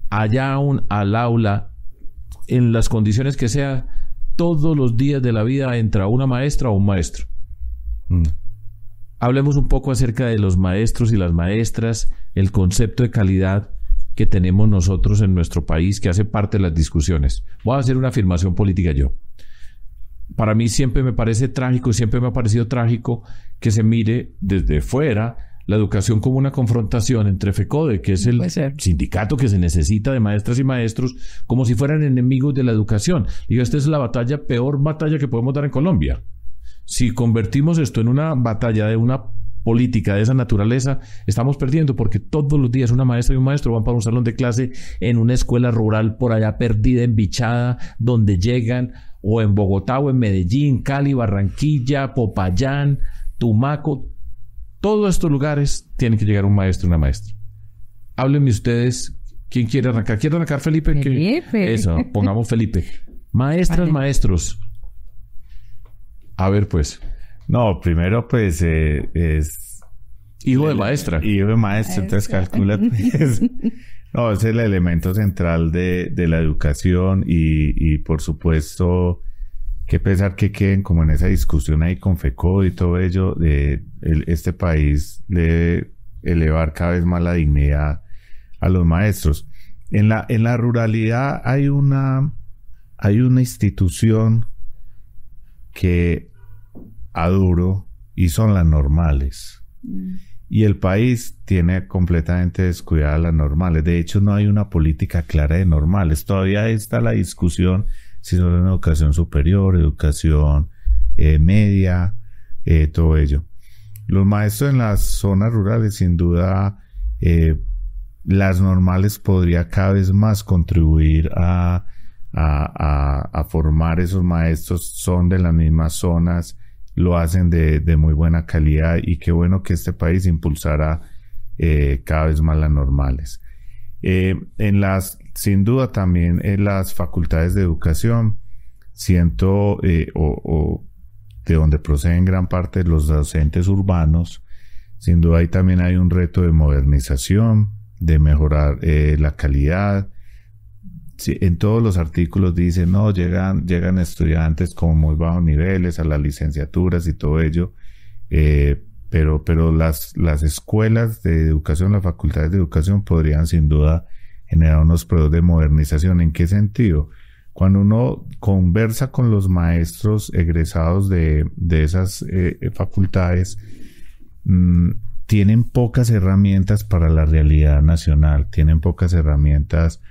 allá al aula, en las condiciones que sea, todos los días de la vida entra una maestra o un maestro. Hablemos un poco acerca de los maestros y las maestras, el concepto de calidad que tenemos nosotros en nuestro país, que hace parte de las discusiones. Voy a hacer una afirmación política yo. Para mí siempre me parece trágico y siempre me ha parecido trágico que se mire desde fuera la educación como una confrontación entre FECODE, que es el sindicato que se necesita de maestras y maestros, como si fueran enemigos de la educación. Digo, esta es la peor batalla que podemos dar en Colombia. Si convertimos esto en una batalla de una política de esa naturaleza, estamos perdiendo, porque todos los días una maestra y un maestro van para un salón de clase en una escuela rural por allá perdida, embichada, donde llegan, o en Bogotá, o en Medellín, Cali, Barranquilla, Popayán, Tumaco. Todos estos lugares tienen que llegar un maestro y una maestra. Háblenme ustedes. ¿Quién quiere arrancar? ¿Quiere arrancar Felipe? Felipe. Eso, pongamos Felipe. Maestras, vale. Maestros. A ver, pues. No, primero, pues, es... Hijo de maestra. Hijo de maestra, entonces calcula. Pues. No, es el elemento central de la educación y por supuesto... Qué pesar que queden como en esa discusión ahí con FECODE y todo ello, este país debe elevar cada vez más la dignidad a los maestros. En la ruralidad hay una institución que adoro y son las normales. Y el país tiene completamente descuidadas las normales. De hecho, no hay una política clara de normales. Todavía está la discusión si son en educación superior, educación media, todo ello. Los maestros en las zonas rurales, sin duda, las normales podría cada vez más contribuir a formar esos maestros. Son de las mismas zonas, lo hacen de muy buena calidad, y qué bueno que este país impulsara cada vez más las normales. Sin duda también en las facultades de educación, siento, o de donde proceden gran parte de los docentes urbanos, sin duda ahí también hay un reto de modernización, de mejorar la calidad. Sí, en todos los artículos dicen, no, llegan estudiantes con muy bajos niveles a las licenciaturas y todo ello, pero las escuelas de educación, las facultades de educación podrían sin duda generar unos procesos de modernización. ¿En qué sentido? Cuando uno conversa con los maestros egresados de esas facultades, tienen pocas herramientas para la realidad nacional, tienen pocas herramientas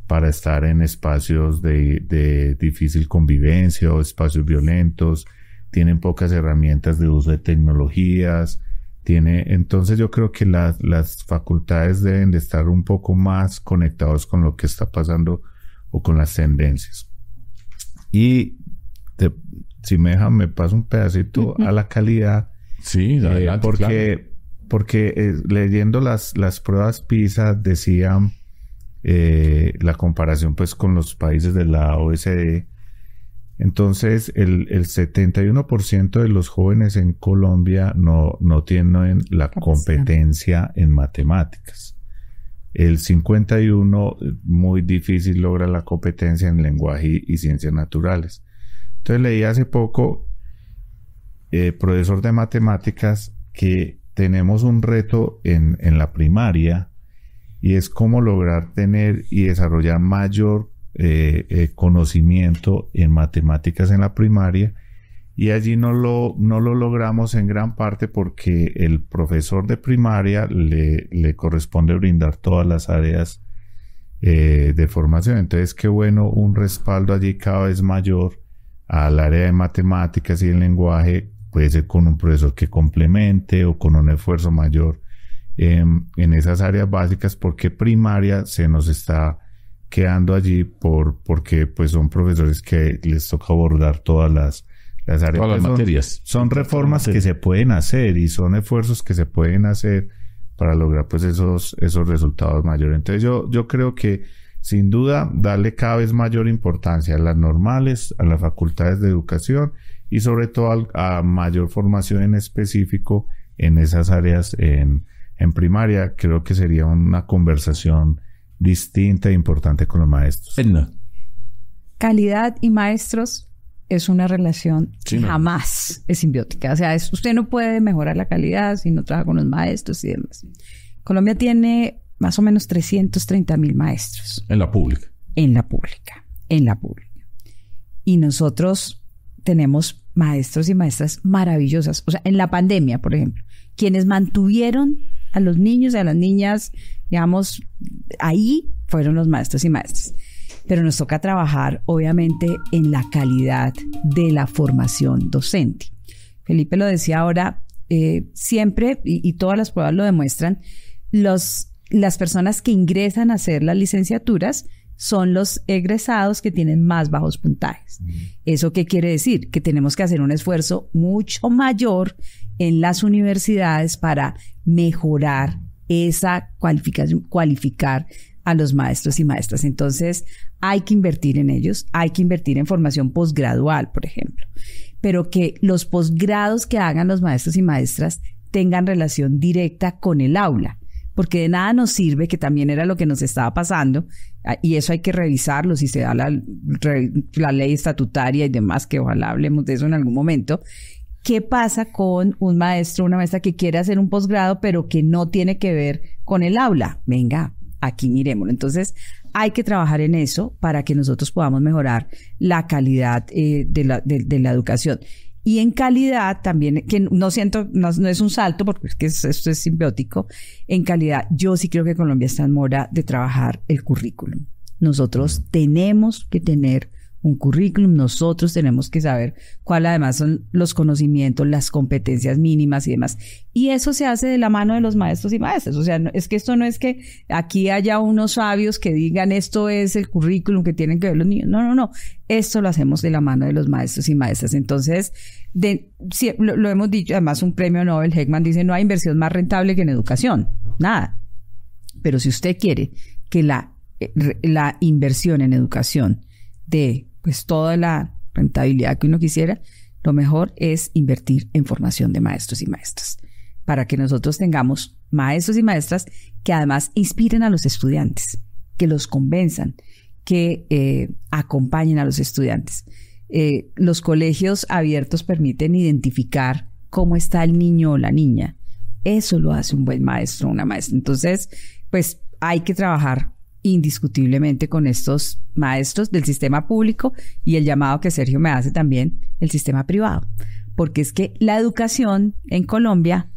para estar en espacios de difícil convivencia o espacios violentos, tienen pocas herramientas de uso de tecnologías. Entonces yo creo que las facultades deben de estar un poco más conectados con lo que está pasando o con las tendencias. Y si me dejan, me paso un pedacito a la calidad. Sí, adelante, porque leyendo las pruebas PISA decían la comparación pues con los países de la OECD. Entonces, el 71% de los jóvenes en Colombia no tienen la competencia en matemáticas. El 51% muy difícil logra la competencia en lenguaje y ciencias naturales. Entonces, leí hace poco, profesor de matemáticas, que tenemos un reto en la primaria, y es cómo lograr tener y desarrollar mayor conocimiento en matemáticas en la primaria, y allí no lo logramos en gran parte porque el profesor de primaria le corresponde brindar todas las áreas de formación. Entonces, qué bueno un respaldo allí cada vez mayor al área de matemáticas y el lenguaje, puede ser con un profesor que complemente o con un esfuerzo mayor en esas áreas básicas, porque primaria se nos está quedando allí porque pues son profesores que les toca abordar todas las áreas. Todas las materias. Son reformas que se pueden hacer y son esfuerzos que se pueden hacer para lograr pues esos resultados mayores. Entonces yo creo que sin duda darle cada vez mayor importancia a las normales, a las facultades de educación y sobre todo a mayor formación en específico en esas áreas en primaria. Creo que sería una conversación distinta e importante con los maestros. Calidad y maestros es una relación Sí, que no. jamás es simbiótica. O sea, usted no puede mejorar la calidad si no trabaja con los maestros y demás. Colombia tiene más o menos 330.000 maestros En la pública. en la pública. Y nosotros tenemos maestros y maestras maravillosas. O sea, en la pandemia, por ejemplo, quienes mantuvieron a los niños y a las niñas, digamos, ahí fueron los maestros y maestras. Pero nos toca trabajar, obviamente, en la calidad de la formación docente. Felipe lo decía ahora, siempre, y todas las pruebas lo demuestran, las personas que ingresan a hacer las licenciaturas son los egresados que tienen más bajos puntajes. ¿Eso qué quiere decir? Que tenemos que hacer un esfuerzo mucho mayor en las universidades para mejorar esa cualificación, cualificar a los maestros y maestras. Entonces, hay que invertir en ellos, hay que invertir en formación posgradual, por ejemplo, pero que los posgrados que hagan los maestros y maestras tengan relación directa con el aula, porque de nada nos sirve, que también era lo que nos estaba pasando, y eso hay que revisarlo si se da la ley estatutaria y demás, que ojalá hablemos de eso en algún momento. ¿Qué pasa con un maestro o una maestra que quiere hacer un posgrado pero que no tiene que ver con el aula? Venga, aquí miremoslo. Entonces, hay que trabajar en eso para que nosotros podamos mejorar la calidad de la educación. Y en calidad también, que no es un salto, porque es que esto es simbiótico. En calidad, yo sí creo que Colombia está en mora de trabajar el currículum. Nosotros tenemos que tener un currículum, nosotros tenemos que saber cuál además son los conocimientos, las competencias mínimas y demás. Y eso se hace de la mano de los maestros y maestras. O sea, es que esto no es que aquí haya unos sabios que digan esto es el currículum que tienen que ver los niños. No. Esto lo hacemos de la mano de los maestros y maestras. Entonces, lo hemos dicho, además un premio Nobel, Heckman dice, no hay inversión más rentable que en educación. Nada. Pero si usted quiere que la inversión en educación de pues toda la rentabilidad que uno quisiera, lo mejor es invertir en formación de maestros y maestras, para que nosotros tengamos maestros y maestras que además inspiren a los estudiantes, que los convenzan, que acompañen a los estudiantes. Los colegios abiertos permiten identificar cómo está el niño o la niña. Eso lo hace un buen maestro o una maestra. Entonces, pues hay que trabajar indiscutiblemente con estos maestros del sistema público y el llamado que Sergio me hace también, el sistema privado. Porque es que la educación en Colombia,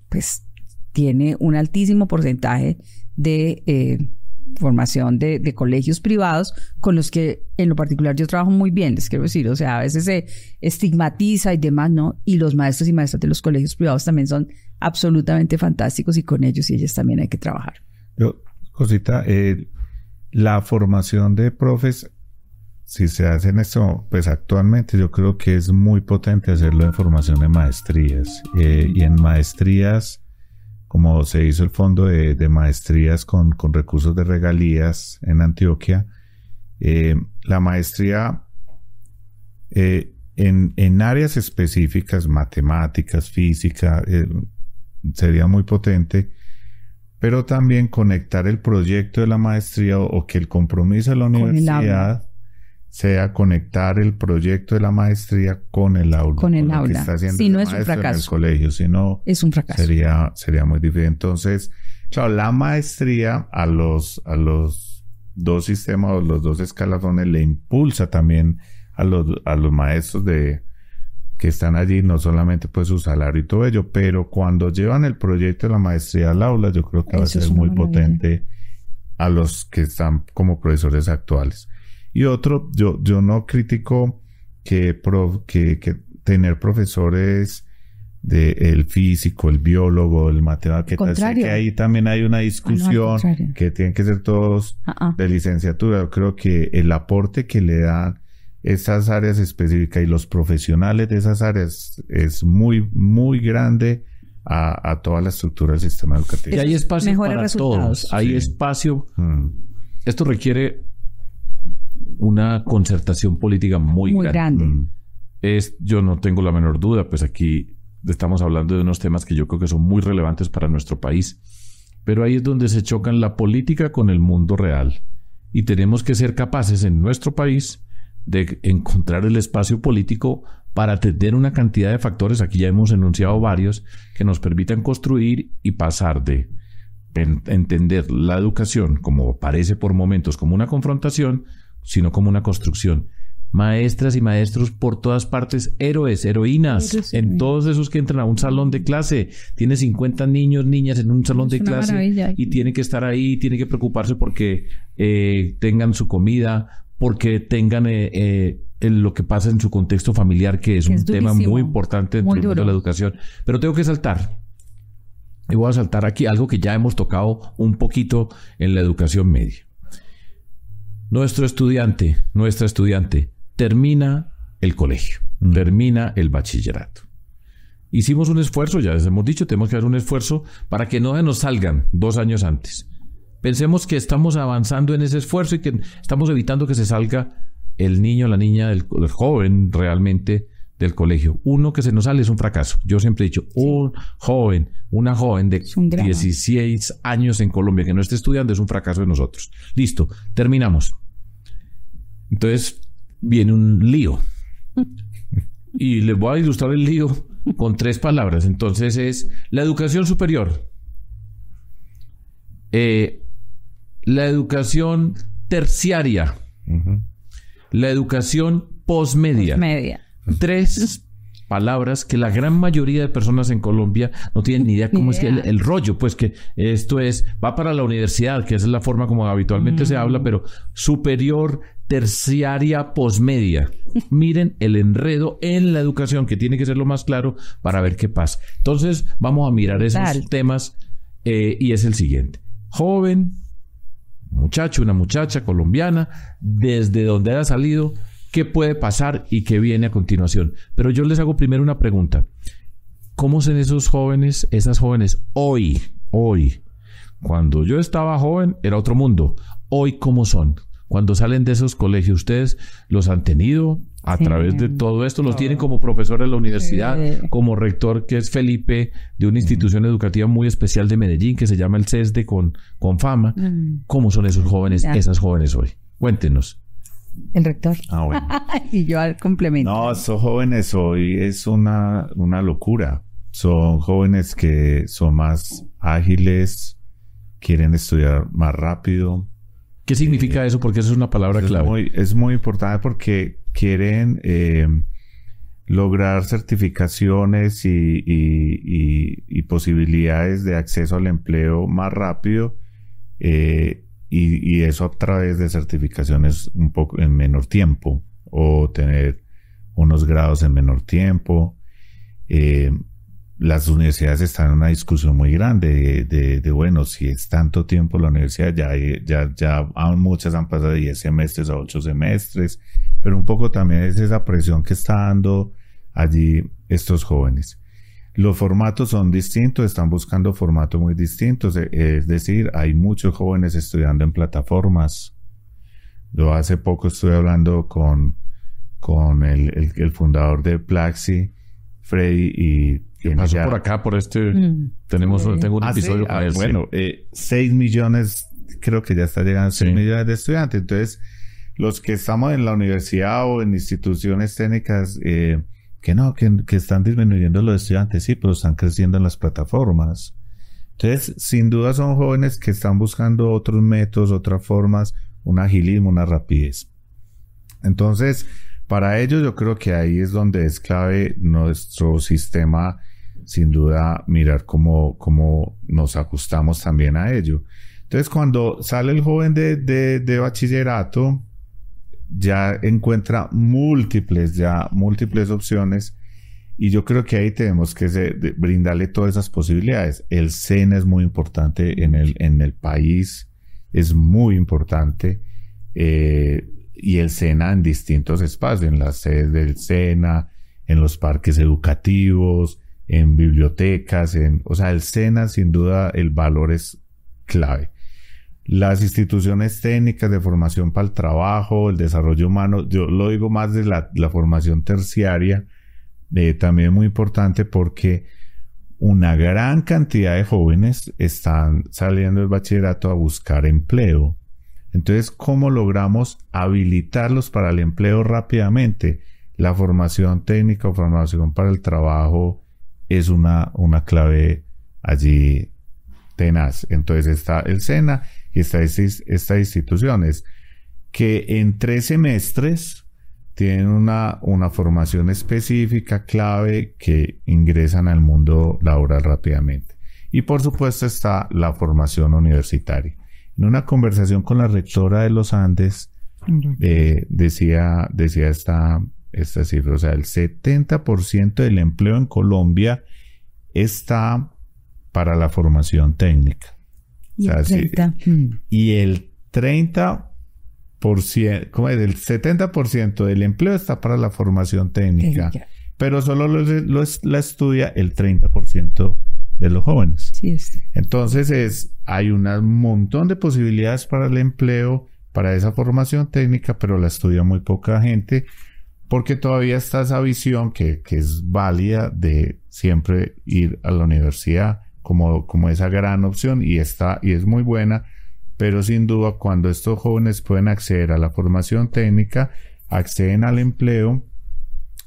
pues, tiene un altísimo porcentaje de formación de colegios privados con los que en lo particular yo trabajo muy bien, les quiero decir. O sea, a veces se estigmatiza y demás, ¿no? Y los maestros y maestras de los colegios privados también son absolutamente fantásticos y con ellos y ellas también hay que trabajar. Cosita, la formación de profes, si se hace en esto, pues actualmente yo creo que es muy potente hacerlo en formación de maestrías. Y en maestrías, como se hizo el fondo de maestrías con recursos de regalías en Antioquia, la maestría en áreas específicas, matemáticas, física, sería muy potente. Pero también conectar el proyecto de la maestría o que el compromiso de la universidad sea conectar el proyecto de la maestría con el aula. Con el aula. Que está haciendo si no el es un fracaso. en el colegio, si no es un fracaso. Sería muy difícil. Entonces, claro, la maestría a los dos sistemas o los dos escalafones le impulsa también a los maestros que están allí, no solamente pues su salario y todo ello, pero cuando llevan el proyecto de la maestría al aula, yo creo que va a ser muy potente a los que están como profesores actuales. Y otro, yo no critico que tener profesores el físico, el biólogo, el matemático, que ahí también hay una discusión que tienen que ser todos de licenciatura. Yo creo que el aporte que le dan esas áreas específicas y los profesionales de esas áreas es muy, muy grande a toda la estructura del sistema educativo. Y hay espacio para todos. Hay espacio. Esto requiere una concertación política muy grande. Yo no tengo la menor duda, pues aquí estamos hablando de unos temas que yo creo que son muy relevantes para nuestro país. Pero ahí es donde se chocan la política con el mundo real. Y tenemos que ser capaces en nuestro país de encontrar el espacio político para atender una cantidad de factores, aquí ya hemos enunciado varios, que nos permitan construir y pasar de entender la educación, como parece por momentos, como una confrontación, sino como una construcción. Maestras y maestros por todas partes, héroes, heroínas, en todos esos que entran a un salón de clase. Tiene 50 niños, niñas en un salón de clase maravilla. Y tiene que estar ahí, tiene que preocuparse porque tengan su comida, porque tengan lo que pasa en su contexto familiar, que es un tema muy importante dentro de la educación. Pero tengo que saltar. Y voy a saltar aquí algo que ya hemos tocado un poquito en la educación media. Nuestra estudiante, termina el colegio, termina el bachillerato. Hicimos un esfuerzo, ya les hemos dicho, tenemos que hacer un esfuerzo para que no nos salgan 2 años antes. Pensemos que estamos avanzando en ese esfuerzo y que estamos evitando que se salga el niño, la niña, el joven realmente del colegio. Uno que se nos sale es un fracaso. Yo siempre he dicho, una joven de 16 años en Colombia que no esté estudiando es un fracaso de nosotros. Listo, terminamos. Entonces viene un lío. Y les voy a ilustrar el lío con 3 palabras. Entonces es la educación superior, la educación terciaria, la educación posmedia. 3 palabras que la gran mayoría de personas en Colombia no tienen ni idea cómo es que el rollo, pues que esto va para la universidad, que esa es la forma como habitualmente se habla, pero superior, terciaria, posmedia. Miren el enredo en la educación, que tiene que ser lo más claro para ver qué pasa. Entonces vamos a mirar esos temas y es el siguiente. Joven, muchacho, una muchacha colombiana, desde donde haya salido, ¿qué puede pasar y qué viene a continuación? Pero yo les hago primero una pregunta. ¿Cómo son esos jóvenes, esas jóvenes hoy? Cuando yo estaba joven era otro mundo. Hoy, ¿cómo son? Cuando salen de esos colegios, ¿ustedes los han tenido a través de todo esto? ¿Los tienen como profesor en la universidad, como rector, que es Felipe, de una institución educativa muy especial de Medellín, que se llama el CESDE con fama? ¿Cómo son esos jóvenes, esas jóvenes hoy? Cuéntenos. El rector. Bueno. Y yo al complemento. No, esos jóvenes hoy es una locura. Son jóvenes que son más ágiles, quieren estudiar más rápido. ¿Qué significa eso? Porque eso es una palabra clave. Es muy importante porque quieren lograr certificaciones y posibilidades de acceso al empleo más rápido. Y eso a través de certificaciones un poco en menor tiempo o tener unos grados en menor tiempo. Las universidades están en una discusión muy grande de bueno, si es tanto tiempo la universidad, ya muchas han pasado de 10 semestres a 8 semestres, pero un poco también es esa presión que está dando allí estos jóvenes. Los formatos son distintos, están buscando formatos muy distintos, es decir, hay muchos jóvenes estudiando en plataformas. Yo hace poco estuve hablando con el fundador de Plaxi, Freddy, y que pasó por acá, por tengo un episodio con él. Bueno, 6 millones, creo que ya está llegando a 6 millones de estudiantes. Entonces, los que estamos en la universidad o en instituciones técnicas, que están disminuyendo los estudiantes, sí, pero están creciendo en las plataformas. Entonces, sin duda son jóvenes que están buscando otros métodos, otras formas, un agilismo, una rapidez. Entonces, para ellos yo creo que ahí es donde es clave nuestro sistema, sin duda, mirar cómo nos ajustamos también a ello. Entonces, cuando sale el joven de bachillerato, ya encuentra múltiples opciones, y yo creo que ahí tenemos que brindarle todas esas posibilidades. El SENA es muy importante en el país, es muy importante, y el SENA en distintos espacios, en las sedes del SENA, en los parques educativos, en bibliotecas, o sea, el SENA sin duda el valor es clave. Las instituciones técnicas de formación para el trabajo, el desarrollo humano, yo lo digo más de la formación terciaria, también muy importante porque una gran cantidad de jóvenes están saliendo del bachillerato a buscar empleo. Entonces, ¿cómo logramos habilitarlos para el empleo rápidamente? La formación técnica o formación para el trabajo es una clave allí tenaz. Entonces está el SENA y estas instituciones que en 3 semestres tienen una formación específica, clave, que ingresan al mundo laboral rápidamente. Y por supuesto está la formación universitaria. En una conversación con la rectora de los Andes, decía esta cifra, o sea, el 70% del empleo en Colombia está para la formación técnica. Y o sea, el 30%. Y el 30%, ¿cómo es? El 70% del empleo está para la formación técnica. Pero solo la estudia el 30% de los jóvenes. Sí, Entonces hay un montón de posibilidades para el empleo, para esa formación técnica, pero la estudia muy poca gente, porque todavía está esa visión que es válida de siempre ir a la universidad como esa gran opción, y es muy buena, pero sin duda cuando estos jóvenes pueden acceder a la formación técnica, acceden al empleo,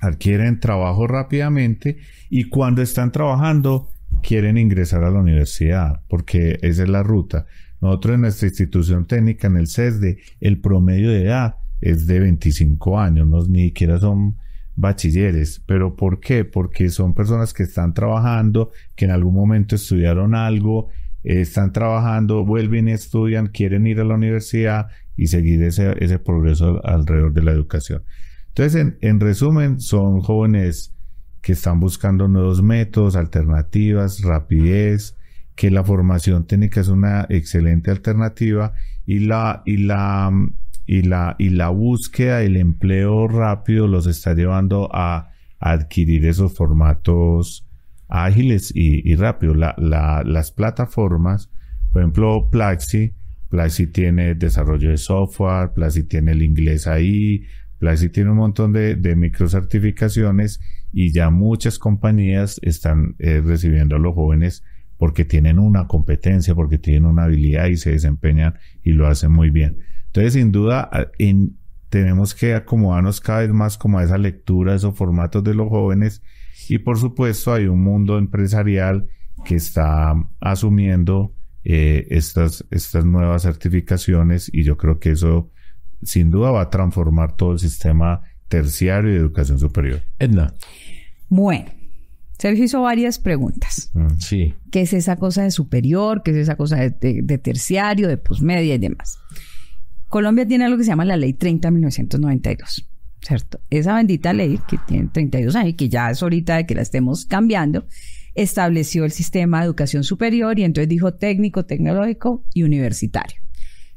adquieren trabajo rápidamente, y cuando están trabajando quieren ingresar a la universidad, porque esa es la ruta. Nosotros en nuestra institución técnica, en el CESDE, el promedio de edad es de 25 años, ni siquiera son bachilleres. ¿Pero por qué? Porque son personas que están trabajando, que en algún momento estudiaron algo, están trabajando, vuelven y estudian, quieren ir a la universidad y seguir ese progreso alrededor de la educación. Entonces, en resumen, son jóvenes que están buscando nuevos métodos, alternativas, rapidez, que la formación técnica es una excelente alternativa, y la búsqueda del empleo rápido los está llevando a adquirir esos formatos ágiles y rápidos. Las plataformas, por ejemplo, Platzi tiene desarrollo de software, Platzi tiene el inglés ahí, Platzi tiene un montón de microcertificaciones, y ya muchas compañías están recibiendo a los jóvenes porque tienen una competencia, porque tienen una habilidad y se desempeñan y lo hacen muy bien. Entonces, sin duda, tenemos que acomodarnos cada vez más como a esa lectura, a esos formatos de los jóvenes, y por supuesto hay un mundo empresarial que está asumiendo estas nuevas certificaciones, y yo creo que eso sin duda va a transformar todo el sistema terciario de educación superior. Edna. Bueno, Sergio hizo varias preguntas. Sí. ¿Qué es esa cosa de superior? ¿Qué es esa cosa de terciario, de posmedia y demás? Colombia tiene algo que se llama la Ley 30/1992, ¿cierto? Esa bendita ley, que tiene 32 años y que ya es ahorita de que la estemos cambiando, estableció el sistema de educación superior, y entonces dijo técnico, tecnológico y universitario.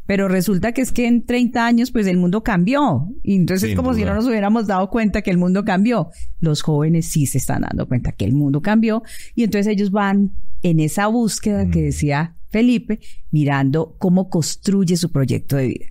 Pero resulta que es que en 30 años pues el mundo cambió, y entonces es como si no nos hubiéramos dado cuenta que el mundo cambió. Los jóvenes sí se están dando cuenta que el mundo cambió, y entonces ellos van en esa búsqueda que decía Felipe, mirando cómo construye su proyecto de vida.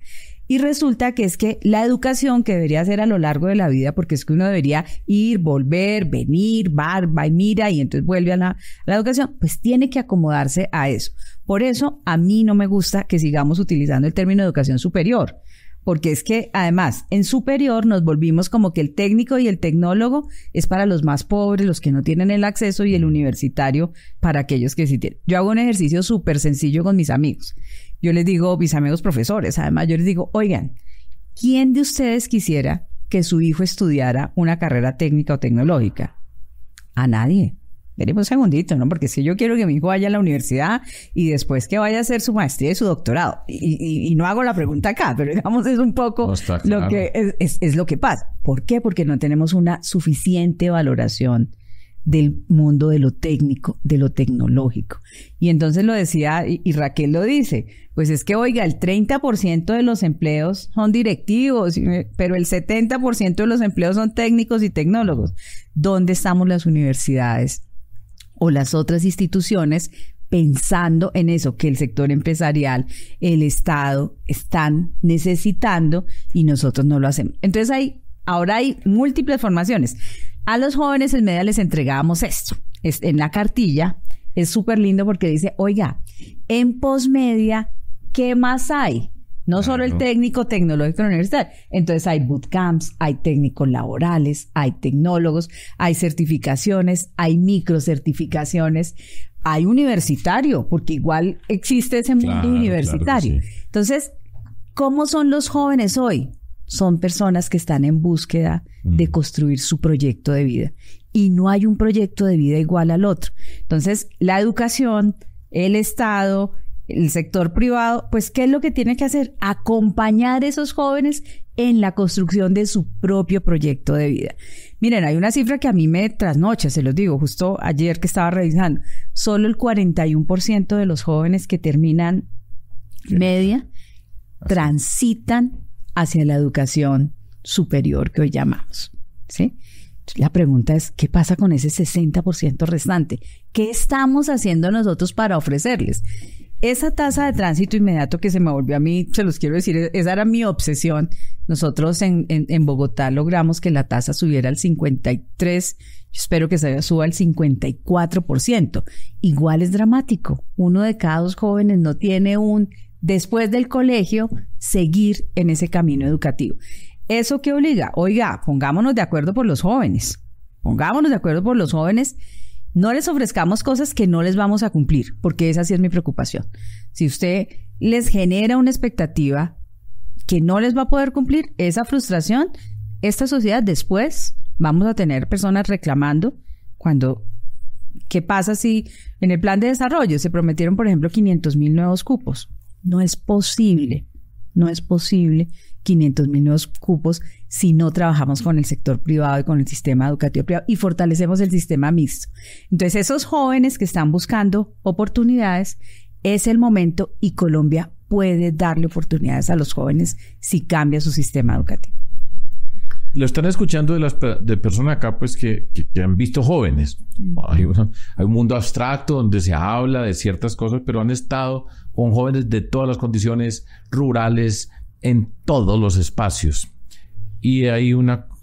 Y resulta que es que la educación que debería ser a lo largo de la vida, porque es que uno debería ir, volver, venir, va y mira, y entonces vuelve a la educación, pues tiene que acomodarse a eso. Por eso a mí no me gusta que sigamos utilizando el término educación superior, porque es que además en superior nos volvimos como que el técnico y el tecnólogo es para los más pobres, los que no tienen el acceso, y el universitario para aquellos que sí tienen. Yo hago un ejercicio súper sencillo con mis amigos. Yo les digo, mis amigos profesores, además yo les digo, oigan, ¿quién de ustedes quisiera que su hijo estudiara una carrera técnica o tecnológica? A nadie. Veremos un segundito, ¿no? Porque si yo quiero que mi hijo vaya a la universidad y después que vaya a hacer su maestría y su doctorado, y no hago la pregunta acá, pero digamos es un poco no está claro. Lo que es lo que pasa. ¿Por qué? Porque no tenemos una suficiente valoración del mundo de lo técnico, de lo tecnológico. Y entonces lo decía, y Raquel lo dice, pues es que, oiga, el 30% de los empleos son directivos, pero el 70% de los empleos son técnicos y tecnólogos. ¿Dónde estamos las universidades o las otras instituciones pensando en eso que el sector empresarial, el Estado están necesitando y nosotros no lo hacemos? Entonces ahora hay múltiples formaciones. A los jóvenes en media les entregamos esto. En la cartilla es súper lindo porque dice, oiga, en posmedia, ¿qué más hay? No solo el técnico tecnológico en la universidad. Entonces hay bootcamps, hay técnicos laborales, hay tecnólogos, hay certificaciones, hay microcertificaciones, hay universitario, porque igual existe ese mundo universitario. Claro que sí. Entonces, ¿cómo son los jóvenes hoy? Son personas que están en búsqueda de construir su proyecto de vida. Y no hay un proyecto de vida igual al otro. Entonces, la educación, el Estado, el sector privado, pues, ¿qué es lo que tiene que hacer? Acompañar a esos jóvenes en la construcción de su propio proyecto de vida. Miren, hay una cifra que a mí me trasnocha, se los digo, justo ayer que estaba revisando. Solo el 41% de los jóvenes que terminan media transitan hacia la educación superior que hoy llamamos, ¿sí? La pregunta es, ¿qué pasa con ese 60% restante? ¿Qué estamos haciendo nosotros para ofrecerles? Esa tasa de tránsito inmediato que se me volvió a mí, se los quiero decir, esa era mi obsesión. Nosotros en Bogotá logramos que la tasa subiera al 53%, yo espero que suba al 54%. Igual es dramático. 1 de cada 2 jóvenes no tiene después del colegio, seguir en ese camino educativo. ¿Eso qué obliga? Oiga, pongámonos de acuerdo por los jóvenes. Pongámonos de acuerdo por los jóvenes. No les ofrezcamos cosas que no les vamos a cumplir, porque esa sí es mi preocupación. Si usted les genera una expectativa que no les va a poder cumplir, esa frustración, esta sociedad después vamos a tener personas reclamando ¿qué pasa si en el plan de desarrollo se prometieron, por ejemplo, 500,000 nuevos cupos? No es posible 500,000 nuevos cupos si no trabajamos con el sector privado y con el sistema educativo privado y fortalecemos el sistema mixto. Entonces, esos jóvenes que están buscando oportunidades, es el momento y Colombia puede darle oportunidades a los jóvenes si cambia su sistema educativo. Lo están escuchando de personas acá pues que han visto jóvenes. Hay un mundo abstracto donde se habla de ciertas cosas, pero han estado con jóvenes de todas las condiciones rurales, en todos los espacios. Y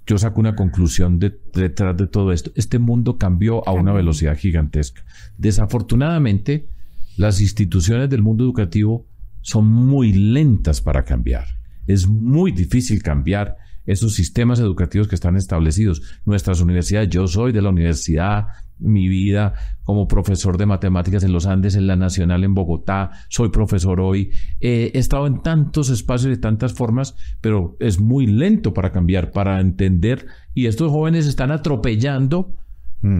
yo saco una conclusión detrás de todo esto. Este mundo cambió a una velocidad gigantesca. Desafortunadamente, las instituciones del mundo educativo son muy lentas para cambiar. Es muy difícil cambiar esos sistemas educativos que están establecidos. Nuestras universidades, yo soy de la universidad, mi vida como profesor de matemáticas en los Andes, en la Nacional en Bogotá, soy profesor hoy. He estado en tantos espacios de tantas formas, pero es muy lento para cambiar, para entender. Y estos jóvenes están atropellando.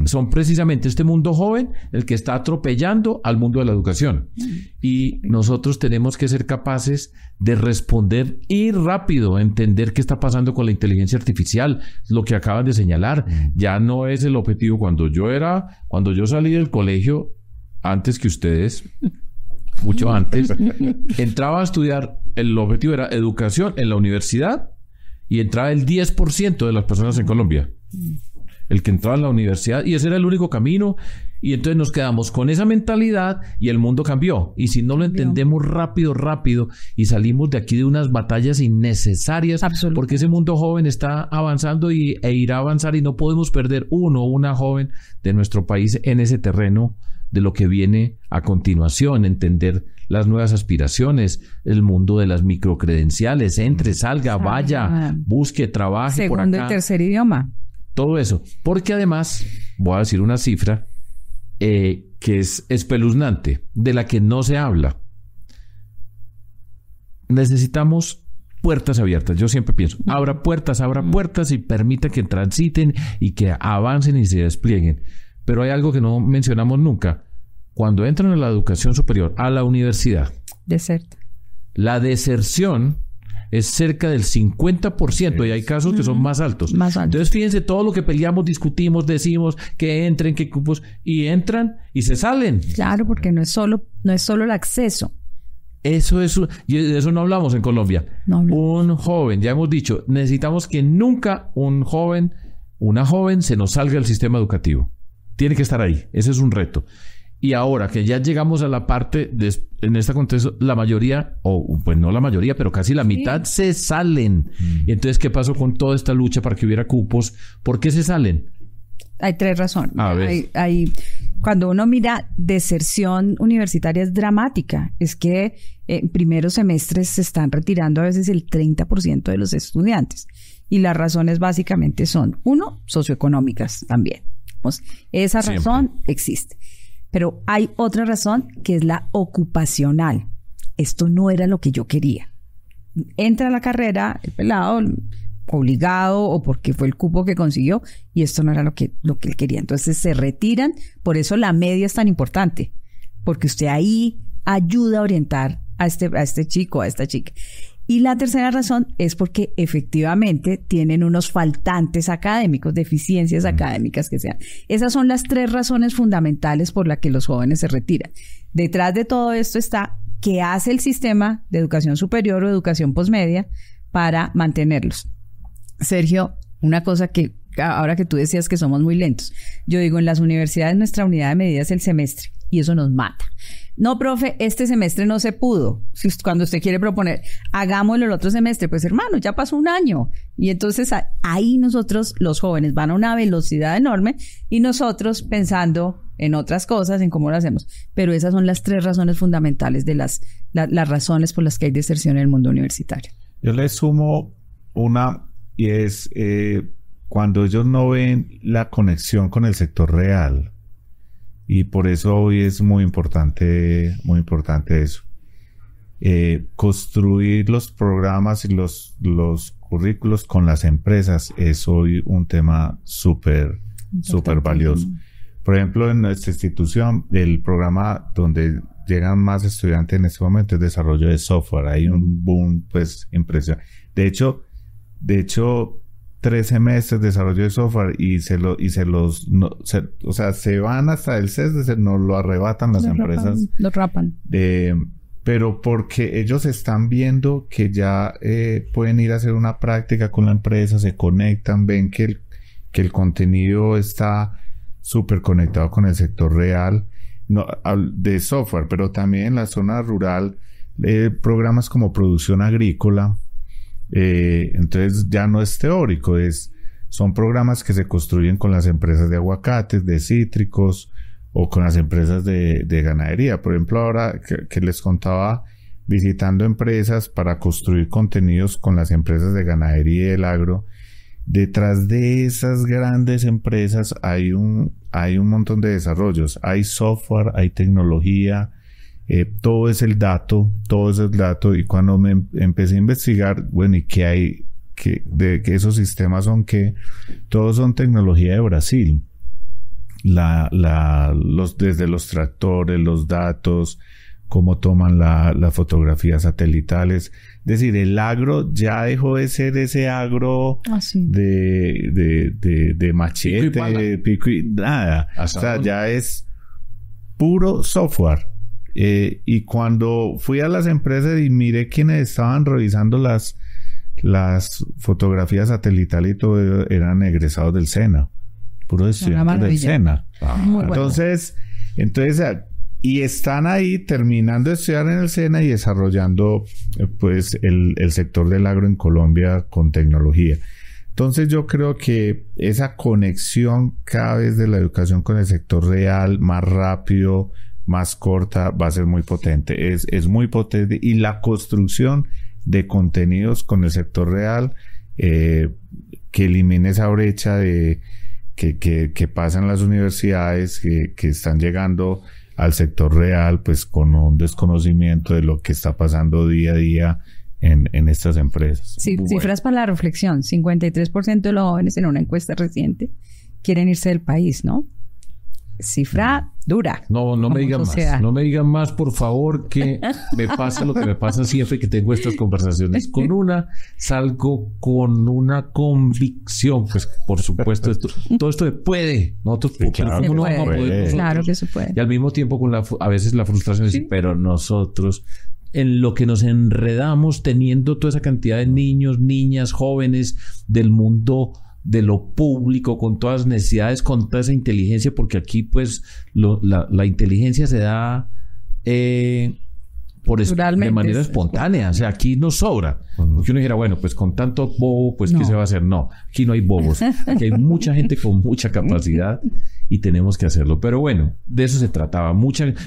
Son precisamente este mundo joven el que está atropellando al mundo de la educación. Y nosotros tenemos que ser capaces de responder y rápido entender qué está pasando con la inteligencia artificial, lo que acaban de señalar. Ya no es el objetivo. Cuando yo salí del colegio, antes que ustedes, mucho antes, entraba a estudiar, el objetivo era educación en la universidad y entraba el 10% de las personas en Colombia. El que entraba en la universidad, y ese era el único camino, y entonces nos quedamos con esa mentalidad y el mundo cambió. Y si no lo entendemos rápido, y salimos de aquí de unas batallas innecesarias, porque ese mundo joven está avanzando e irá a avanzar, y no podemos perder uno o una joven de nuestro país en ese terreno de lo que viene a continuación, entender las nuevas aspiraciones, el mundo de las microcredenciales, entre, salga, vaya, busque, trabaje por acá. Segundo y tercer idioma. Todo eso, porque además, voy a decir una cifra que es espeluznante, de la que no se habla. Necesitamos puertas abiertas. Yo siempre pienso, abra puertas y permita que transiten y que avancen y se desplieguen. Pero hay algo que no mencionamos nunca. Cuando entran a la educación superior, a la universidad, la deserción es cerca del 50%, y hay casos que son más altos. Entonces, fíjense todo lo que peleamos, discutimos, decimos que entren, que cupos, y entran y se salen. Claro, porque no es solo el acceso. Y de eso no hablamos en Colombia. Un joven, ya hemos dicho, necesitamos que nunca una joven se nos salga del sistema educativo. Tiene que estar ahí. Ese es un reto. Y ahora que ya llegamos a la parte, en este contexto, la mayoría, pues no la mayoría, pero casi la mitad se salen. Y entonces, ¿qué pasó con toda esta lucha para que hubiera cupos? ¿Por qué se salen? Hay 3 razones. A ver. Cuando uno mira, deserción universitaria es dramática. Es que en primeros semestres se están retirando a veces el 30% de los estudiantes. Y las razones básicamente son, 1, socioeconómicas también. Pues, esa razón existe. Pero hay otra razón que es la ocupacional. Esto no era lo que yo quería. Entra a la carrera, el pelado, obligado o porque fue el cupo que consiguió, y esto no era lo que él quería. Entonces se retiran. Por eso la media es tan importante, porque usted ahí ayuda a orientar a este chico, a esta chica. Y la tercera razón es porque efectivamente tienen unos faltantes académicos, deficiencias académicas que sean. Esas son las 3 razones fundamentales por las que los jóvenes se retiran. Detrás de todo esto está qué hace el sistema de educación superior o educación posmedia para mantenerlos. Sergio, una cosa que ahora que tú decías que somos muy lentos, yo digo, en las universidades nuestra unidad de medida es el semestre y eso nos mata. No, profe, este semestre no se pudo. Cuando usted quiere proponer, hagámoslo el otro semestre, pues hermano, ya pasó un año. Y entonces ahí nosotros, los jóvenes, van a una velocidad enorme y nosotros pensando en otras cosas, en cómo lo hacemos. Pero esas son las 3 razones fundamentales de las razones por las que hay deserción en el mundo universitario. Yo le sumo una, y es cuando ellos no ven la conexión con el sector real. Y por eso hoy es muy importante eso. Construir los programas y los currículos con las empresas es hoy un tema súper valioso. Por ejemplo, en nuestra institución, el programa donde llegan más estudiantes en este momento es desarrollo de software. Hay un boom, pues, impresionante. De hecho, 3 semestres de desarrollo de software se van hasta el CES, nos lo arrebatan las empresas. Lo rapan. Pero porque ellos están viendo que ya pueden ir a hacer una práctica con la empresa, se conectan, ven que el contenido está súper conectado con el sector real de software, pero también en la zona rural, programas como producción agrícola. Entonces ya no es teórico, son programas que se construyen con las empresas de aguacates, de cítricos o con las empresas de ganadería. Por ejemplo, ahora que les contaba, visitando empresas para construir contenidos con las empresas de ganadería y del agro, detrás de esas grandes empresas hay un montón de desarrollos, hay software, hay tecnología. Todo es el dato, y cuando me empecé a investigar, bueno, ¿y qué hay? Que esos sistemas son que todos son tecnología de Brasil. Desde los tractores, los datos, cómo toman las fotografías satelitales. Es decir, el agro ya dejó de ser ese agro de machete, pico y nada. O sea, ya es puro software. Y cuando fui a las empresas y miré quienes estaban revisando las fotografías satelitales y todo, eran egresados del SENA, puros estudiantes del SENA. Entonces, y están ahí terminando de estudiar en el SENA y desarrollando pues el sector del agro en Colombia con tecnología. Entonces yo creo que esa conexión cada vez de la educación con el sector real, más rápido, más corta, va a ser muy potente. Es muy potente, y la construcción de contenidos con el sector real que elimine esa brecha que pasa en las universidades, que están llegando al sector real pues con un desconocimiento de lo que está pasando día a día en estas empresas. Sí, bueno. Cifras para la reflexión: 53% de los jóvenes en una encuesta reciente quieren irse del país, ¿no? Cifra dura. No me digan más. No me digan más, por favor, que me pasa lo que me pasa siempre que tengo estas conversaciones. Salgo con una convicción. Pues, por supuesto, todo esto puede. Nosotros, claro, ¿cómo no vamos a poder? Claro que se puede. Y al mismo tiempo, a veces la frustración es, pero nosotros, en lo que nos enredamos teniendo toda esa cantidad de niños, niñas, jóvenes del mundo de lo público, con todas las necesidades, con toda esa inteligencia, porque aquí pues la inteligencia se da Naturalmente, de manera sí. espontánea. O sea, aquí no sobra. Porque uno dijera, bueno, pues con tanto bobo, pues ¿qué No. se va a hacer? No, aquí no hay bobos. Aquí hay mucha gente con mucha capacidad y tenemos que hacerlo. Pero bueno, de eso se trataba.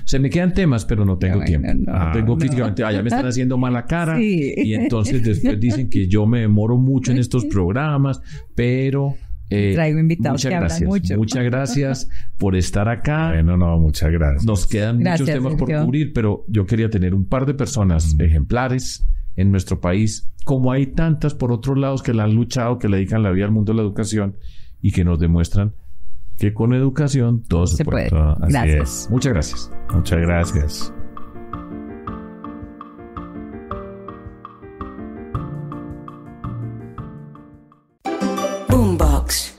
Se me quedan temas, pero no tengo Bueno, tiempo. no, Tengo no. físicamente, ya me están haciendo mala cara. Sí. Y entonces después dicen que yo me demoro mucho en estos programas, pero... Traigo invitados muchas que hablan gracias. mucho. Muchas gracias por estar acá. Bueno, no, muchas gracias. Nos quedan Gracias, muchos temas por Sergio. cubrir, pero yo quería tener un par de personas ejemplares en nuestro país, como hay tantas por otros lados que la han luchado, que le dedican la vida al mundo de la educación y que nos demuestran que con educación todo se puede. Así Gracias. Muchas gracias. Muchas gracias. Boombox.